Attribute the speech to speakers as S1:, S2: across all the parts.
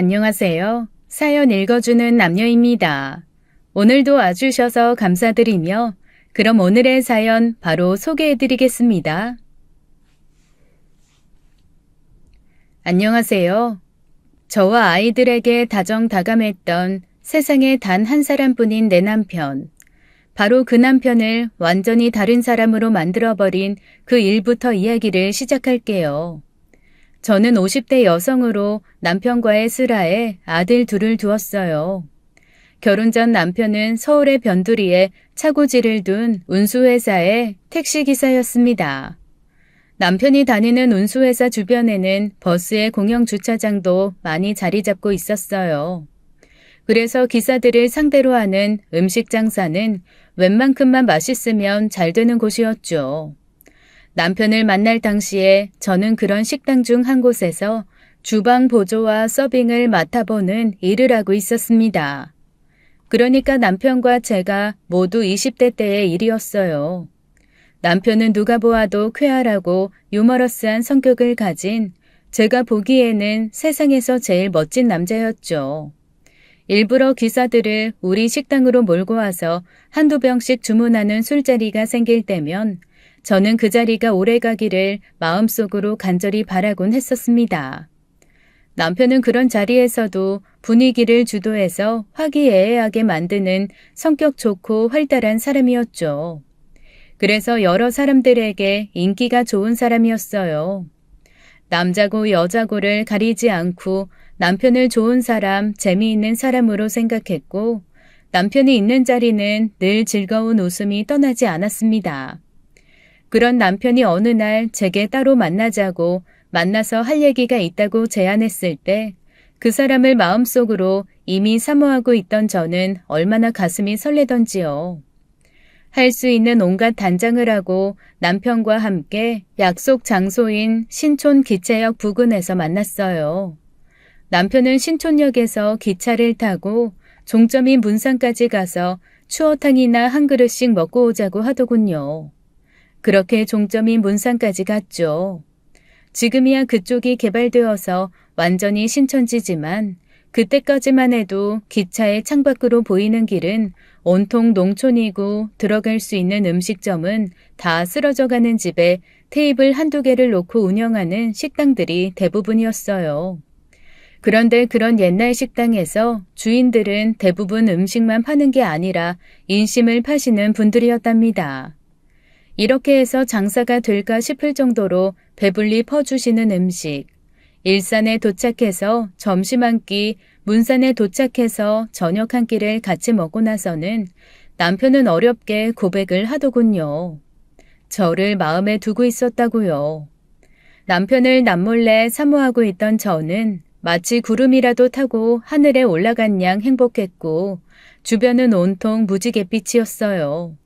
S1: 안녕하세요. 사연 읽어주는 남녀입니다. 오늘도 와주셔서 감사드리며 그럼 오늘의 사연 바로 소개해드리겠습니다. 안녕하세요. 저와 아이들에게 다정다감했던 세상에 단 한 사람뿐인 내 남편. 바로 그 남편을 완전히 다른 사람으로 만들어버린 그 일부터 이야기를 시작할게요. 저는 50대 여성으로 남편과의 슬하에 아들 둘을 두었어요. 결혼 전 남편은 서울의 변두리에 차고지를 둔 운수회사의 택시기사였습니다. 남편이 다니는 운수회사 주변에는 버스의 공영 주차장도 많이 자리 잡고 있었어요. 그래서 기사들을 상대로 하는 음식 장사는 웬만큼만 맛있으면 잘 되는 곳이었죠. 남편을 만날 당시에 저는 그런 식당 중 한 곳에서 주방 보조와 서빙을 맡아보는 일을 하고 있었습니다. 그러니까 남편과 제가 모두 20대 때의 일이었어요. 남편은 누가 보아도 쾌활하고 유머러스한 성격을 가진 제가 보기에는 세상에서 제일 멋진 남자였죠. 일부러 기사들을 우리 식당으로 몰고 와서 한두 병씩 주문하는 술자리가 생길 때면 저는 그 자리가 오래가기를 마음속으로 간절히 바라곤 했었습니다. 남편은 그런 자리에서도 분위기를 주도해서 화기애애하게 만드는 성격 좋고 활달한 사람이었죠. 그래서 여러 사람들에게 인기가 좋은 사람이었어요. 남자고 여자고를 가리지 않고 남편을 좋은 사람, 재미있는 사람으로 생각했고 남편이 있는 자리는 늘 즐거운 웃음이 떠나지 않았습니다. 그런 남편이 어느 날 제게 따로 만나자고 만나서 할 얘기가 있다고 제안했을 때 그 사람을 마음속으로 이미 사모하고 있던 저는 얼마나 가슴이 설레던지요. 할 수 있는 온갖 단장을 하고 남편과 함께 약속 장소인 신촌 기차역 부근에서 만났어요. 남편은 신촌역에서 기차를 타고 종점인 문산까지 가서 추어탕이나 한 그릇씩 먹고 오자고 하더군요. 그렇게 종점인 문산까지 갔죠. 지금이야 그쪽이 개발되어서 완전히 신천지지만 그때까지만 해도 기차의 창밖으로 보이는 길은 온통 농촌이고 들어갈 수 있는 음식점은 다 쓰러져가는 집에 테이블 한두 개를 놓고 운영하는 식당들이 대부분이었어요. 그런데 그런 옛날 식당에서 주인들은 대부분 음식만 파는 게 아니라 인심을 파시는 분들이었답니다. 이렇게 해서 장사가 될까 싶을 정도로 배불리 퍼주시는 음식, 일산에 도착해서 점심 한 끼, 문산에 도착해서 저녁 한 끼를 같이 먹고 나서는 남편은 어렵게 고백을 하더군요. 저를 마음에 두고 있었다고요. 남편을 남몰래 사모하고 있던 저는 마치 구름이라도 타고 하늘에 올라간 양 행복했고 주변은 온통 무지갯빛이었어요.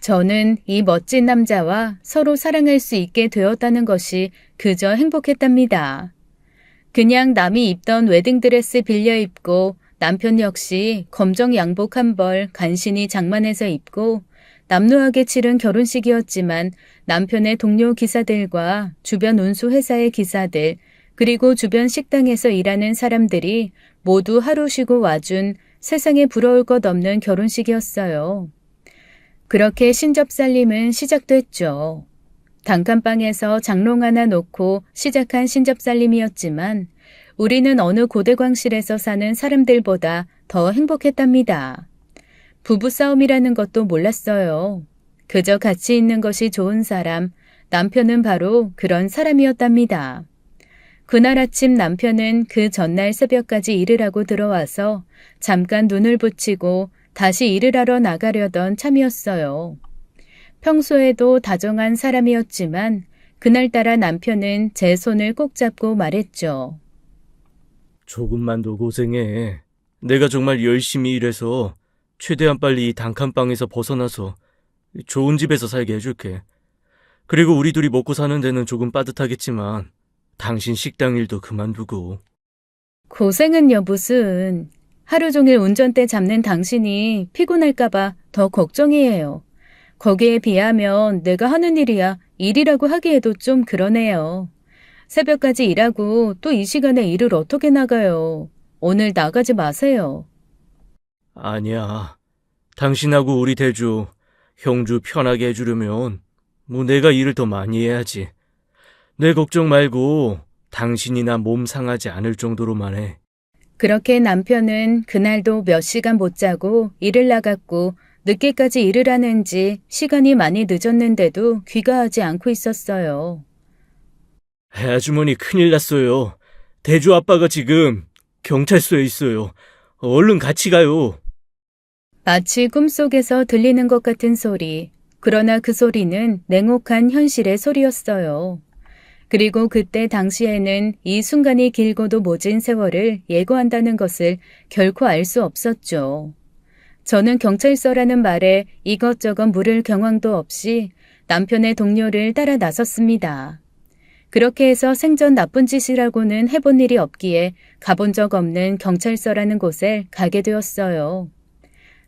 S1: 저는 이 멋진 남자와 서로 사랑할 수 있게 되었다는 것이 그저 행복했답니다. 그냥 남이 입던 웨딩드레스 빌려 입고 남편 역시 검정 양복 한 벌 간신히 장만해서 입고 남루하게 치른 결혼식이었지만 남편의 동료 기사들과 주변 운수회사의 기사들 그리고 주변 식당에서 일하는 사람들이 모두 하루 쉬고 와준 세상에 부러울 것 없는 결혼식이었어요. 그렇게 신접살림은 시작됐죠. 단칸방에서 장롱 하나 놓고 시작한 신접살림이었지만 우리는 어느 고대광실에서 사는 사람들보다 더 행복했답니다. 부부싸움이라는 것도 몰랐어요. 그저 같이 있는 것이 좋은 사람, 남편은 바로 그런 사람이었답니다. 그날 아침 남편은 그 전날 새벽까지 일을 하고 들어와서 잠깐 눈을 붙이고 다시 일을 하러 나가려던 참이었어요. 평소에도 다정한 사람이었지만 그날따라 남편은 제 손을 꼭 잡고 말했죠.
S2: 조금만 더 고생해. 내가 정말 열심히 일해서 최대한 빨리 이 단칸방에서 벗어나서 좋은 집에서 살게 해줄게. 그리고 우리 둘이 먹고 사는 데는 조금 빠듯하겠지만 당신 식당 일도 그만두고.
S1: 고생은요 무슨. 하루 종일 운전대 잡는 당신이 피곤할까봐 더 걱정이에요. 거기에 비하면 내가 하는 일이야 일이라고 하기에도 좀 그러네요. 새벽까지 일하고 또 이 시간에 일을 어떻게 나가요. 오늘 나가지 마세요.
S2: 아니야. 당신하고 우리 대주, 형주 편하게 해주려면 내가 일을 더 많이 해야지. 내 걱정 말고 당신이나 몸 상하지 않을 정도로만 해.
S1: 그렇게 남편은 그날도 몇 시간 못 자고 일을 나갔고 늦게까지 일을 하는지 시간이 많이 늦었는데도 귀가하지 않고 있었어요.
S2: 아주머니 큰일 났어요. 대주 아빠가 지금 경찰서에 있어요. 얼른 같이 가요.
S1: 마치 꿈속에서 들리는 것 같은 소리. 그러나 그 소리는 냉혹한 현실의 소리였어요. 그리고 그때 당시에는 이 순간이 길고도 모진 세월을 예고한다는 것을 결코 알 수 없었죠. 저는 경찰서라는 말에 이것저것 물을 경황도 없이 남편의 동료를 따라 나섰습니다. 그렇게 해서 생전 나쁜 짓이라고는 해본 일이 없기에 가본 적 없는 경찰서라는 곳에 가게 되었어요.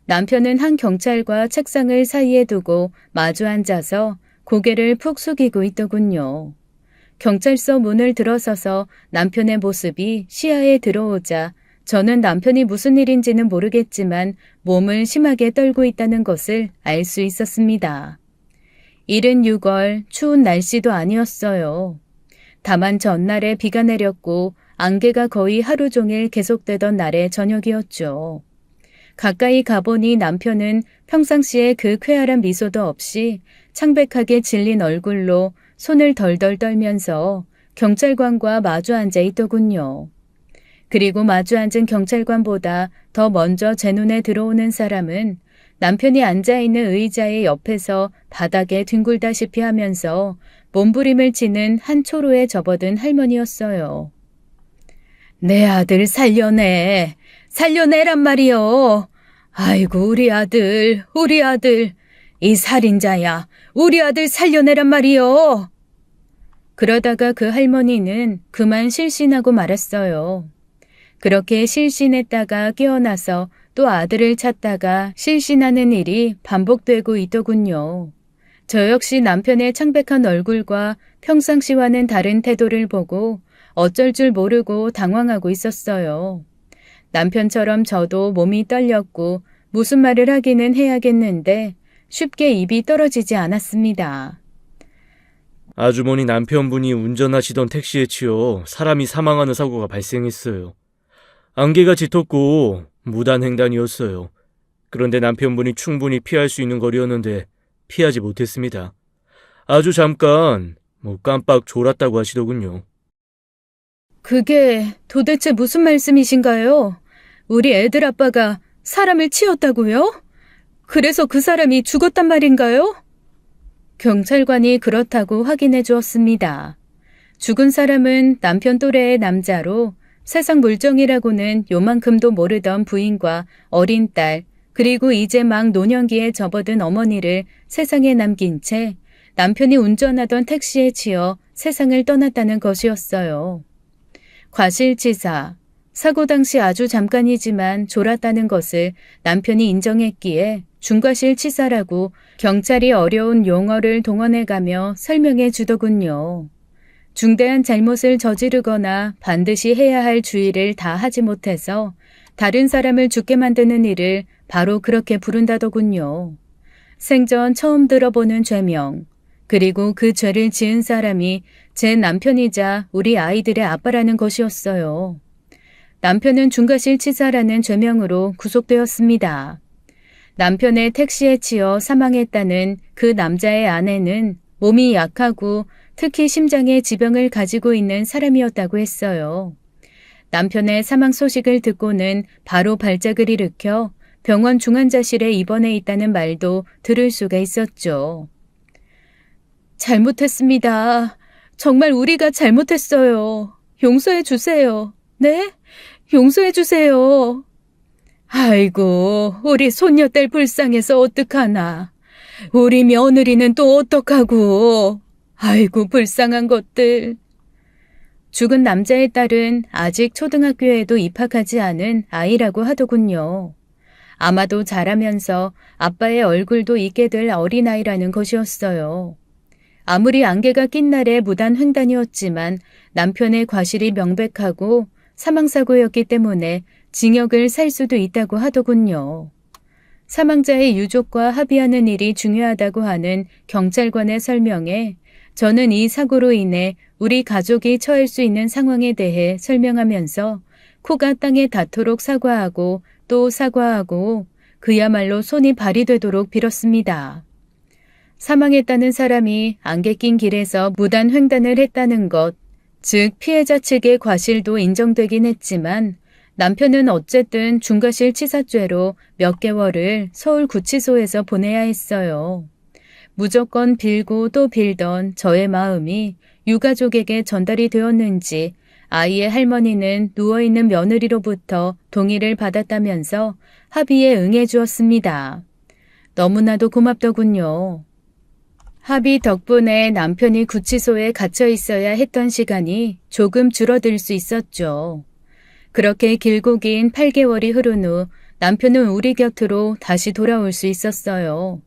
S1: 남편은 한 경찰과 책상을 사이에 두고 마주 앉아서 고개를 푹 숙이고 있더군요. 경찰서 문을 들어서서 남편의 모습이 시야에 들어오자 저는 남편이 무슨 일인지는 모르겠지만 몸을 심하게 떨고 있다는 것을 알 수 있었습니다. 이른 6월 추운 날씨도 아니었어요. 다만 전날에 비가 내렸고 안개가 거의 하루 종일 계속되던 날의 저녁이었죠. 가까이 가보니 남편은 평상시에 그 쾌활한 미소도 없이 창백하게 질린 얼굴로 손을 덜덜 떨면서 경찰관과 마주 앉아 있더군요. 그리고 마주 앉은 경찰관보다 더 먼저 제 눈에 들어오는 사람은 남편이 앉아있는 의자의 옆에서 바닥에 뒹굴다시피 하면서 몸부림을 치는 한 초로에 접어든 할머니였어요. 내 아들 살려내. 살려내란 말이요. 아이고 우리 아들. 이 살인자야. 우리 아들 살려내란 말이요. 그러다가 그 할머니는 그만 실신하고 말았어요. 그렇게 실신했다가 깨어나서 또 아들을 찾다가 실신하는 일이 반복되고 있더군요. 저 역시 남편의 창백한 얼굴과 평상시와는 다른 태도를 보고 어쩔 줄 모르고 당황하고 있었어요. 남편처럼 저도 몸이 떨렸고 무슨 말을 하기는 해야겠는데 쉽게 입이 떨어지지 않았습니다.
S2: 아주머니 남편분이 운전하시던 택시에 치여 사람이 사망하는 사고가 발생했어요. 안개가 짙었고 무단횡단이었어요. 그런데 남편분이 충분히 피할 수 있는 거리였는데 피하지 못했습니다. 아주 잠깐 깜빡 졸았다고 하시더군요.
S1: 그게 도대체 무슨 말씀이신가요? 우리 애들 아빠가 사람을 치었다고요? 그래서 그 사람이 죽었단 말인가요? 경찰관이 그렇다고 확인해 주었습니다. 죽은 사람은 남편 또래의 남자로 세상 물정이라고는 요만큼도 모르던 부인과 어린 딸, 그리고 이제 막 노년기에 접어든 어머니를 세상에 남긴 채 남편이 운전하던 택시에 치여 세상을 떠났다는 것이었어요. 과실치사, 사고 당시 아주 잠깐이지만 졸았다는 것을 남편이 인정했기에 중과실치사라고 경찰이 어려운 용어를 동원해가며 설명해 주더군요. 중대한 잘못을 저지르거나 반드시 해야 할 주의를 다 하지 못해서 다른 사람을 죽게 만드는 일을 바로 그렇게 부른다더군요. 생전 처음 들어보는 죄명, 그리고 그 죄를 지은 사람이 제 남편이자 우리 아이들의 아빠라는 것이었어요. 남편은 중과실치사라는 죄명으로 구속되었습니다. 남편의 택시에 치여 사망했다는 그 남자의 아내는 몸이 약하고 특히 심장에 지병을 가지고 있는 사람이었다고 했어요. 남편의 사망 소식을 듣고는 바로 발작을 일으켜 병원 중환자실에 입원해 있다는 말도 들을 수가 있었죠. 잘못했습니다. 정말 우리가 잘못했어요. 용서해 주세요. 네? 용서해 주세요. 아이고, 우리 손녀딸 불쌍해서 어떡하나. 우리 며느리는 또 어떡하고. 아이고, 불쌍한 것들. 죽은 남자의 딸은 아직 초등학교에도 입학하지 않은 아이라고 하더군요. 아마도 자라면서 아빠의 얼굴도 잊게 될 어린아이라는 것이었어요. 아무리 안개가 낀 날의 무단 횡단이었지만 남편의 과실이 명백하고 사망사고였기 때문에 징역을 살 수도 있다고 하더군요. 사망자의 유족과 합의하는 일이 중요하다고 하는 경찰관의 설명에 저는 이 사고로 인해 우리 가족이 처할 수 있는 상황에 대해 설명하면서 코가 땅에 닿도록 사과하고 또 사과하고 그야말로 손이 발이 되도록 빌었습니다. 사망했다는 사람이 안개 낀 길에서 무단 횡단을 했다는 것, 즉 피해자 측의 과실도 인정되긴 했지만 남편은 어쨌든 중과실 치사죄로 몇 개월을 서울구치소에서 보내야 했어요. 무조건 빌고 또 빌던 저의 마음이 유가족에게 전달이 되었는지 아이의 할머니는 누워있는 며느리로부터 동의를 받았다면서 합의에 응해주었습니다. 너무나도 고맙더군요. 합의 덕분에 남편이 구치소에 갇혀 있어야 했던 시간이 조금 줄어들 수 있었죠. 그렇게 길고 긴 8개월이 흐른 후 남편은 우리 곁으로 다시 돌아올 수 있었어요.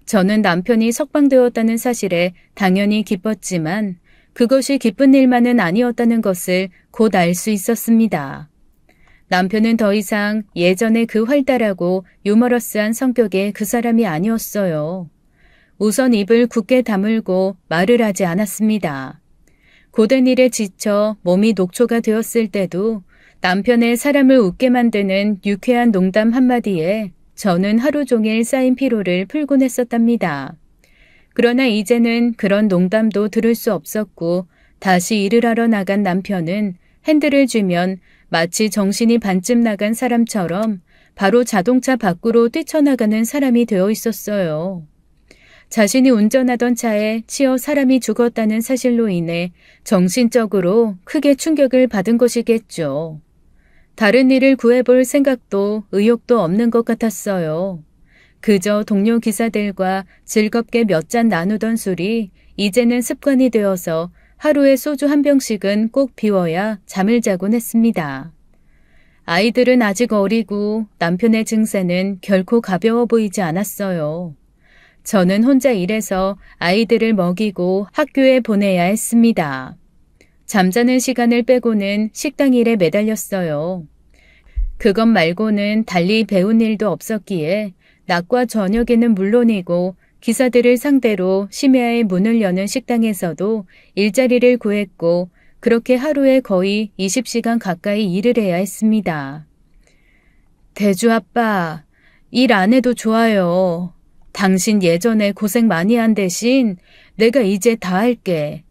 S1: 저는 남편이 석방되었다는 사실에 당연히 기뻤지만 그것이 기쁜 일만은 아니었다는 것을 곧 알 수 있었습니다. 남편은 더 이상 예전의 그 활달하고 유머러스한 성격의 그 사람이 아니었어요. 우선 입을 굳게 다물고 말을 하지 않았습니다. 고된 일에 지쳐 몸이 녹초가 되었을 때도 남편의 사람을 웃게 만드는 유쾌한 농담 한마디에 저는 하루 종일 쌓인 피로를 풀곤 했었답니다. 그러나 이제는 그런 농담도 들을 수 없었고 다시 일을 하러 나간 남편은 핸들을 쥐면 마치 정신이 반쯤 나간 사람처럼 바로 자동차 밖으로 뛰쳐나가는 사람이 되어 있었어요. 자신이 운전하던 차에 치여 사람이 죽었다는 사실로 인해 정신적으로 크게 충격을 받은 것이겠죠. 다른 일을 구해볼 생각도 의욕도 없는 것 같았어요. 그저 동료 기사들과 즐겁게 몇 잔 나누던 술이 이제는 습관이 되어서 하루에 소주 한 병씩은 꼭 비워야 잠을 자곤 했습니다. 아이들은 아직 어리고 남편의 증세는 결코 가벼워 보이지 않았어요. 저는 혼자 일해서 아이들을 먹이고 학교에 보내야 했습니다. 잠자는 시간을 빼고는 식당 일에 매달렸어요. 그것 말고는 달리 배운 일도 없었기에 낮과 저녁에는 물론이고 기사들을 상대로 심야에 문을 여는 식당에서도 일자리를 구했고 그렇게 하루에 거의 20시간 가까이 일을 해야 했습니다. 대주 아빠, 일 안 해도 좋아요. 당신 예전에 고생 많이 한 대신 내가 이제 다 할게.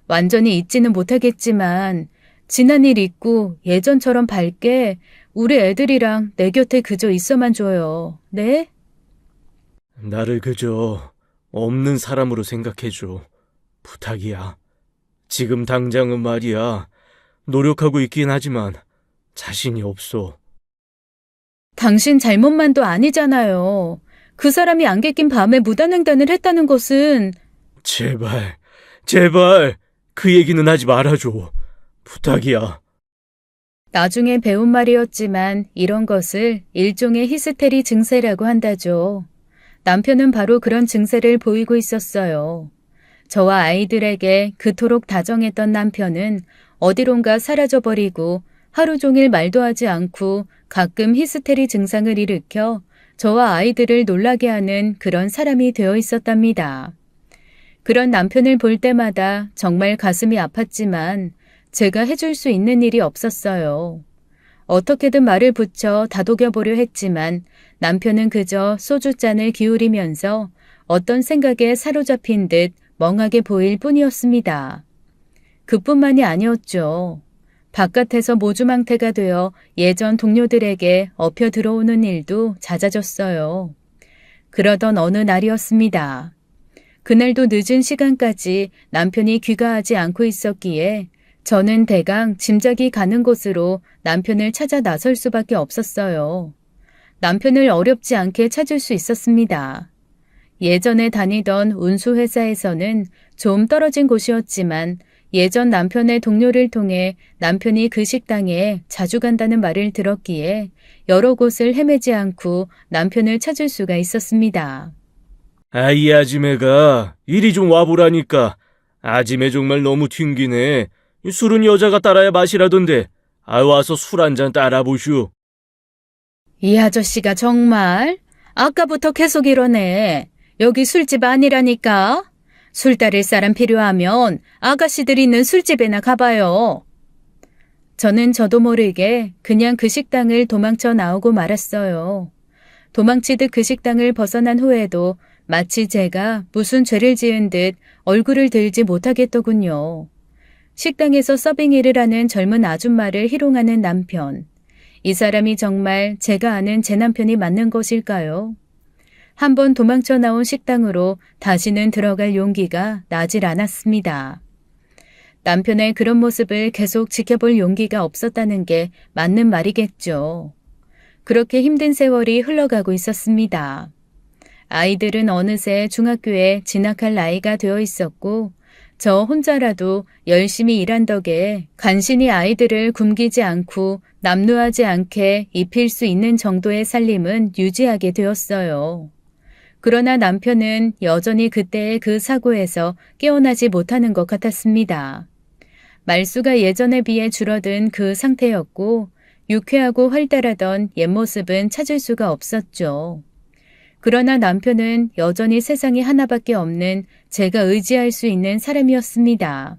S1: 완전히 잊지는 못하겠지만 지난 일 잊고 예전처럼 밝게 우리 애들이랑 내 곁에 그저 있어만 줘요. 네?
S2: 나를 그저 없는 사람으로 생각해줘. 부탁이야. 지금 당장은 말이야. 노력하고 있긴 하지만 자신이 없어.
S1: 당신 잘못만도 아니잖아요. 그 사람이 안개 낀 밤에 무단횡단을 했다는 것은
S2: 제발, 제발 그 얘기는 하지 말아줘. 부탁이야.
S1: 나중에 배운 말이었지만 이런 것을 일종의 히스테리 증세라고 한다죠. 남편은 바로 그런 증세를 보이고 있었어요. 저와 아이들에게 그토록 다정했던 남편은 어디론가 사라져버리고 하루 종일 말도 하지 않고 가끔 히스테리 증상을 일으켜 저와 아이들을 놀라게 하는 그런 사람이 되어 있었답니다. 그런 남편을 볼 때마다 정말 가슴이 아팠지만 제가 해줄 수 있는 일이 없었어요. 어떻게든 말을 붙여 다독여보려 했지만 남편은 그저 소주잔을 기울이면서 어떤 생각에 사로잡힌 듯 멍하게 보일 뿐이었습니다. 그뿐만이 아니었죠. 바깥에서 모주망태가 되어 예전 동료들에게 엎여 들어오는 일도 잦아졌어요. 그러던 어느 날이었습니다. 그날도 늦은 시간까지 남편이 귀가하지 않고 있었기에 저는 대강 짐작이 가는 곳으로 남편을 찾아 나설 수밖에 없었어요. 남편을 어렵지 않게 찾을 수 있었습니다. 예전에 다니던 운수회사에서는 좀 떨어진 곳이었지만 예전 남편의 동료를 통해 남편이 그 식당에 자주 간다는 말을 들었기에 여러 곳을 헤매지 않고 남편을 찾을 수가 있었습니다.
S2: 이 아지매가 이리 좀 와보라니까. 아지매 정말 너무 튕기네. 술은 여자가 따라야 마시라던데 와서 술 한 잔 따라 보슈.
S1: 이 아저씨가 정말 아까부터 계속 이러네. 여기 술집 아니라니까. 술 따를 사람 필요하면 아가씨들 있는 술집에나 가봐요. 저는 저도 모르게 그냥 그 식당을 도망쳐 나오고 말았어요. 도망치듯 그 식당을 벗어난 후에도 마치 제가 무슨 죄를 지은 듯 얼굴을 들지 못하겠더군요. 식당에서 서빙 일을 하는 젊은 아줌마를 희롱하는 남편. 이 사람이 정말 제가 아는 제 남편이 맞는 것일까요? 한번 도망쳐 나온 식당으로 다시는 들어갈 용기가 나질 않았습니다. 남편의 그런 모습을 계속 지켜볼 용기가 없었다는 게 맞는 말이겠죠. 그렇게 힘든 세월이 흘러가고 있었습니다. 아이들은 어느새 중학교에 진학할 나이가 되어 있었고 저 혼자라도 열심히 일한 덕에 간신히 아이들을 굶기지 않고 남루하지 않게 입힐 수 있는 정도의 살림은 유지하게 되었어요. 그러나 남편은 여전히 그때의 그 사고에서 깨어나지 못하는 것 같았습니다. 말수가 예전에 비해 줄어든 그 상태였고 유쾌하고 활달하던 옛 모습은 찾을 수가 없었죠. 그러나 남편은 여전히 세상에 하나밖에 없는 제가 의지할 수 있는 사람이었습니다.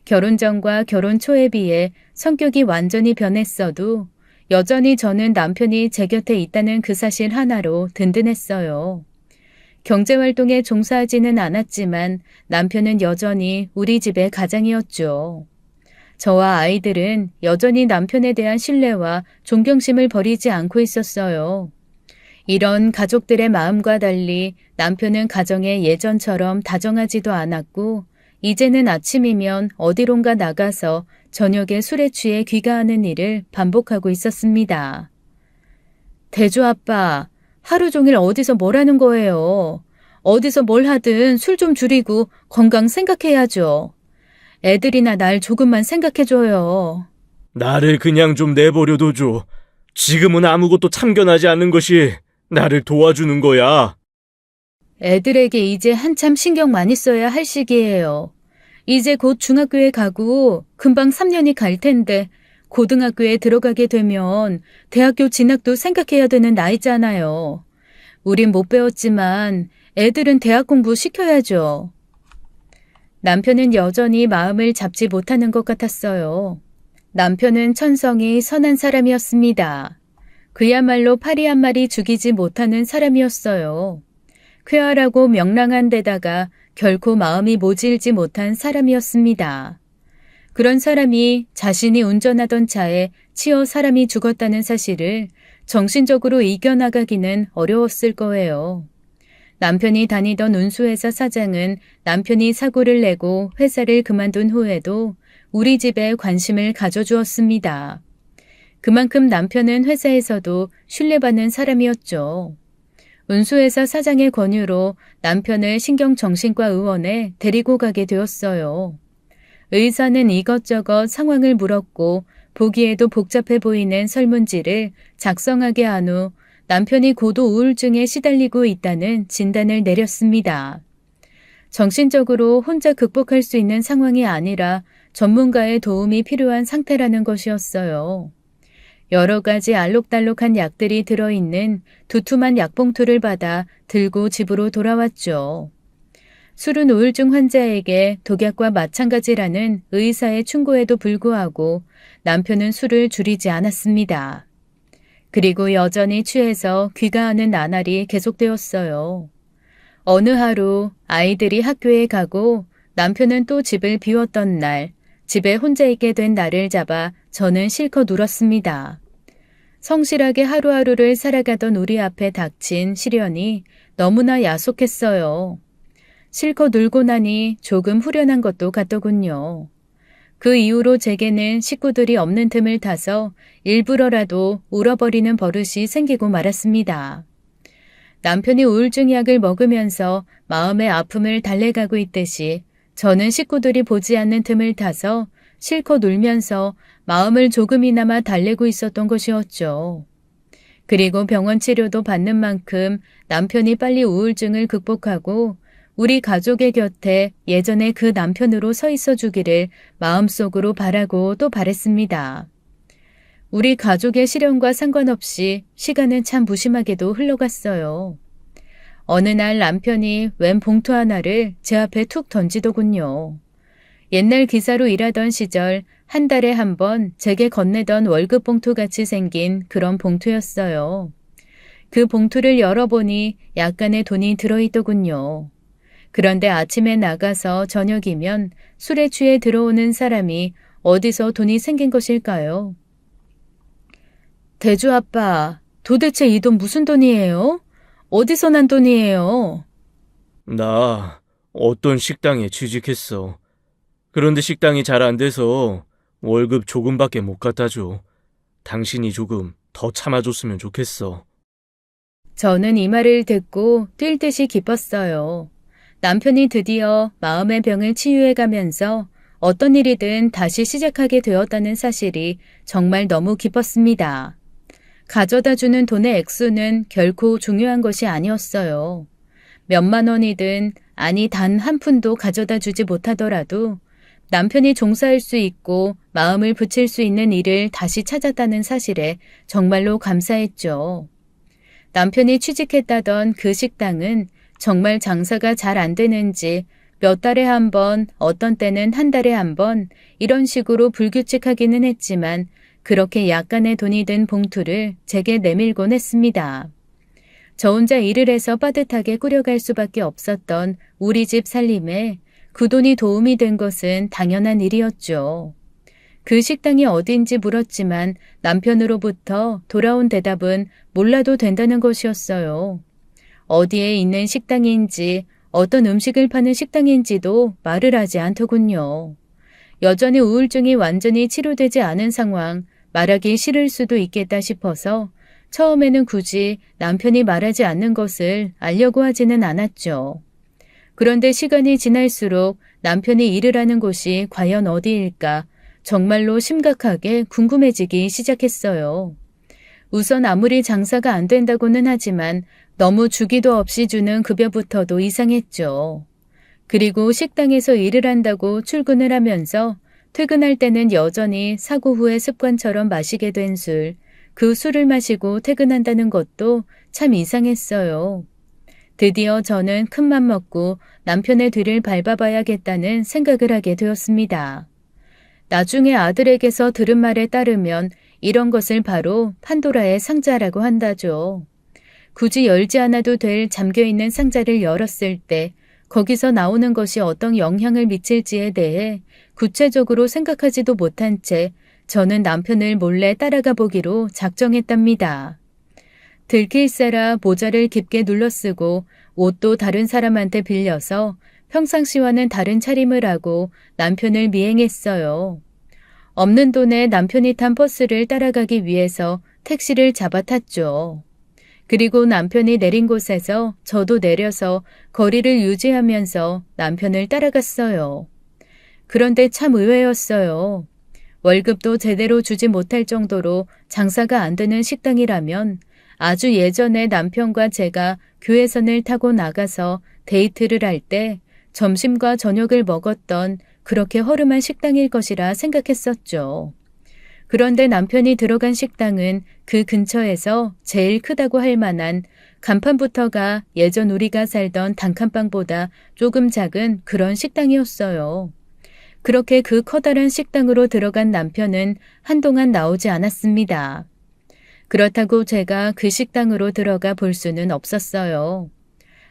S1: 결혼 전과 결혼 초에 비해 성격이 완전히 변했어도 여전히 저는 남편이 제 곁에 있다는 그 사실 하나로 든든했어요. 경제활동에 종사하지는 않았지만 남편은 여전히 우리 집의 가장이었죠. 저와 아이들은 여전히 남편에 대한 신뢰와 존경심을 버리지 않고 있었어요. 이런 가족들의 마음과 달리 남편은 가정에 예전처럼 다정하지도 않았고 이제는 아침이면 어디론가 나가서 저녁에 술에 취해 귀가하는 일을 반복하고 있었습니다. 대주 아빠, 하루 종일 어디서 뭘 하는 거예요? 어디서 뭘 하든 술 좀 줄이고 건강 생각해야죠. 애들이나 날 조금만 생각해줘요.
S2: 나를 그냥 좀 내버려둬 줘. 지금은 아무것도 참견하지 않는 것이 나를 도와주는 거야.
S1: 애들에게 이제 한참 신경 많이 써야 할 시기예요. 이제 곧 중학교에 가고 금방 3년이 갈 텐데 고등학교에 들어가게 되면 대학교 진학도 생각해야 되는 나이잖아요. 우린 못 배웠지만 애들은 대학 공부 시켜야죠. 남편은 여전히 마음을 잡지 못하는 것 같았어요. 남편은 천성이 선한 사람이었습니다. 그야말로 파리 한 마리 죽이지 못하는 사람이었어요. 쾌활하고 명랑한 데다가 결코 마음이 모질지 못한 사람이었습니다. 그런 사람이 자신이 운전하던 차에 치여 사람이 죽었다는 사실을 정신적으로 이겨나가기는 어려웠을 거예요. 남편이 다니던 운수회사 사장은 남편이 사고를 내고 회사를 그만둔 후에도 우리 집에 관심을 가져주었습니다. 그만큼 남편은 회사에서도 신뢰받는 사람이었죠. 운수회사 사장의 권유로 남편을 신경정신과 의원에 데리고 가게 되었어요. 의사는 이것저것 상황을 물었고 보기에도 복잡해 보이는 설문지를 작성하게 한 후 남편이 고도 우울증에 시달리고 있다는 진단을 내렸습니다. 정신적으로 혼자 극복할 수 있는 상황이 아니라 전문가의 도움이 필요한 상태라는 것이었어요. 여러 가지 알록달록한 약들이 들어있는 두툼한 약봉투를 받아 들고 집으로 돌아왔죠. 술은 우울증 환자에게 독약과 마찬가지라는 의사의 충고에도 불구하고 남편은 술을 줄이지 않았습니다. 그리고 여전히 취해서 귀가하는 나날이 계속되었어요. 어느 하루 아이들이 학교에 가고 남편은 또 집을 비웠던 날, 집에 혼자 있게 된 나를 잡아 저는 실컷 울었습니다. 성실하게 하루하루를 살아가던 우리 앞에 닥친 시련이 너무나 야속했어요. 실컷 울고 나니 조금 후련한 것도 같더군요. 그 이후로 제게는 식구들이 없는 틈을 타서 일부러라도 울어버리는 버릇이 생기고 말았습니다. 남편이 우울증 약을 먹으면서 마음의 아픔을 달래가고 있듯이 저는 식구들이 보지 않는 틈을 타서 실컷 울면서 마음을 조금이나마 달래고 있었던 것이었죠. 그리고 병원 치료도 받는 만큼 남편이 빨리 우울증을 극복하고 우리 가족의 곁에 예전에 그 남편으로 서 있어 주기를 마음속으로 바라고 또 바랬습니다. 우리 가족의 실현과 상관없이 시간은 참 무심하게도 흘러갔어요. 어느 날 남편이 웬 봉투 하나를 제 앞에 툭 던지더군요. 옛날 기사로 일하던 시절 한 달에 한 번 제게 건네던 월급 봉투 같이 생긴 그런 봉투였어요. 그 봉투를 열어보니 약간의 돈이 들어있더군요. 그런데 아침에 나가서 저녁이면 술에 취해 들어오는 사람이 어디서 돈이 생긴 것일까요? 대주 아빠, 도대체 이 돈 무슨 돈이에요? 어디서 난 돈이에요?
S2: 나 어떤 식당에 취직했어. 그런데 식당이 잘 안 돼서 월급 조금밖에 못 갖다 줘. 당신이 조금 더 참아줬으면 좋겠어.
S1: 저는 이 말을 듣고 뛸 듯이 기뻤어요. 남편이 드디어 마음의 병을 치유해가면서 어떤 일이든 다시 시작하게 되었다는 사실이 정말 너무 기뻤습니다. 가져다 주는 돈의 액수는 결코 중요한 것이 아니었어요. 몇만 원이든 아니 단 한 푼도 가져다 주지 못하더라도 남편이 종사할 수 있고 마음을 붙일 수 있는 일을 다시 찾았다는 사실에 정말로 감사했죠. 남편이 취직했다던 그 식당은 정말 장사가 잘 안 되는지 몇 달에 한 번, 어떤 때는 한 달에 한 번 이런 식으로 불규칙하기는 했지만 그렇게 약간의 돈이 든 봉투를 제게 내밀곤 했습니다. 저 혼자 일을 해서 빠듯하게 꾸려갈 수밖에 없었던 우리 집 살림에 그 돈이 도움이 된 것은 당연한 일이었죠. 그 식당이 어딘지 물었지만 남편으로부터 돌아온 대답은 몰라도 된다는 것이었어요. 어디에 있는 식당인지 어떤 음식을 파는 식당인지도 말을 하지 않더군요. 여전히 우울증이 완전히 치료되지 않은 상황, 말하기 싫을 수도 있겠다 싶어서 처음에는 굳이 남편이 말하지 않는 것을 알려고 하지는 않았죠. 그런데 시간이 지날수록 남편이 일을 하는 곳이 과연 어디일까 정말로 심각하게 궁금해지기 시작했어요. 우선 아무리 장사가 안 된다고는 하지만 너무 주기도 없이 주는 급여부터도 이상했죠. 그리고 식당에서 일을 한다고 출근을 하면서 퇴근할 때는 여전히 사고 후에 습관처럼 마시게 된 술, 그 술을 마시고 퇴근한다는 것도 참 이상했어요. 드디어 저는 큰맘 먹고 남편의 뒤를 밟아봐야겠다는 생각을 하게 되었습니다. 나중에 아들에게서 들은 말에 따르면 이런 것을 바로 판도라의 상자라고 한다죠. 굳이 열지 않아도 될 잠겨있는 상자를 열었을 때 거기서 나오는 것이 어떤 영향을 미칠지에 대해 구체적으로 생각하지도 못한 채 저는 남편을 몰래 따라가 보기로 작정했답니다. 들킬세라 모자를 깊게 눌러쓰고 옷도 다른 사람한테 빌려서 평상시와는 다른 차림을 하고 남편을 미행했어요. 없는 돈에 남편이 탄 버스를 따라가기 위해서 택시를 잡아 탔죠. 그리고 남편이 내린 곳에서 저도 내려서 거리를 유지하면서 남편을 따라갔어요. 그런데 참 의외였어요. 월급도 제대로 주지 못할 정도로 장사가 안 되는 식당이라면 아주 예전에 남편과 제가 교회선을 타고 나가서 데이트를 할 때 점심과 저녁을 먹었던 그렇게 허름한 식당일 것이라 생각했었죠. 그런데 남편이 들어간 식당은 그 근처에서 제일 크다고 할 만한 간판부터가 예전 우리가 살던 단칸방보다 조금 작은 그런 식당이었어요. 그렇게 그 커다란 식당으로 들어간 남편은 한동안 나오지 않았습니다. 그렇다고 제가 그 식당으로 들어가 볼 수는 없었어요.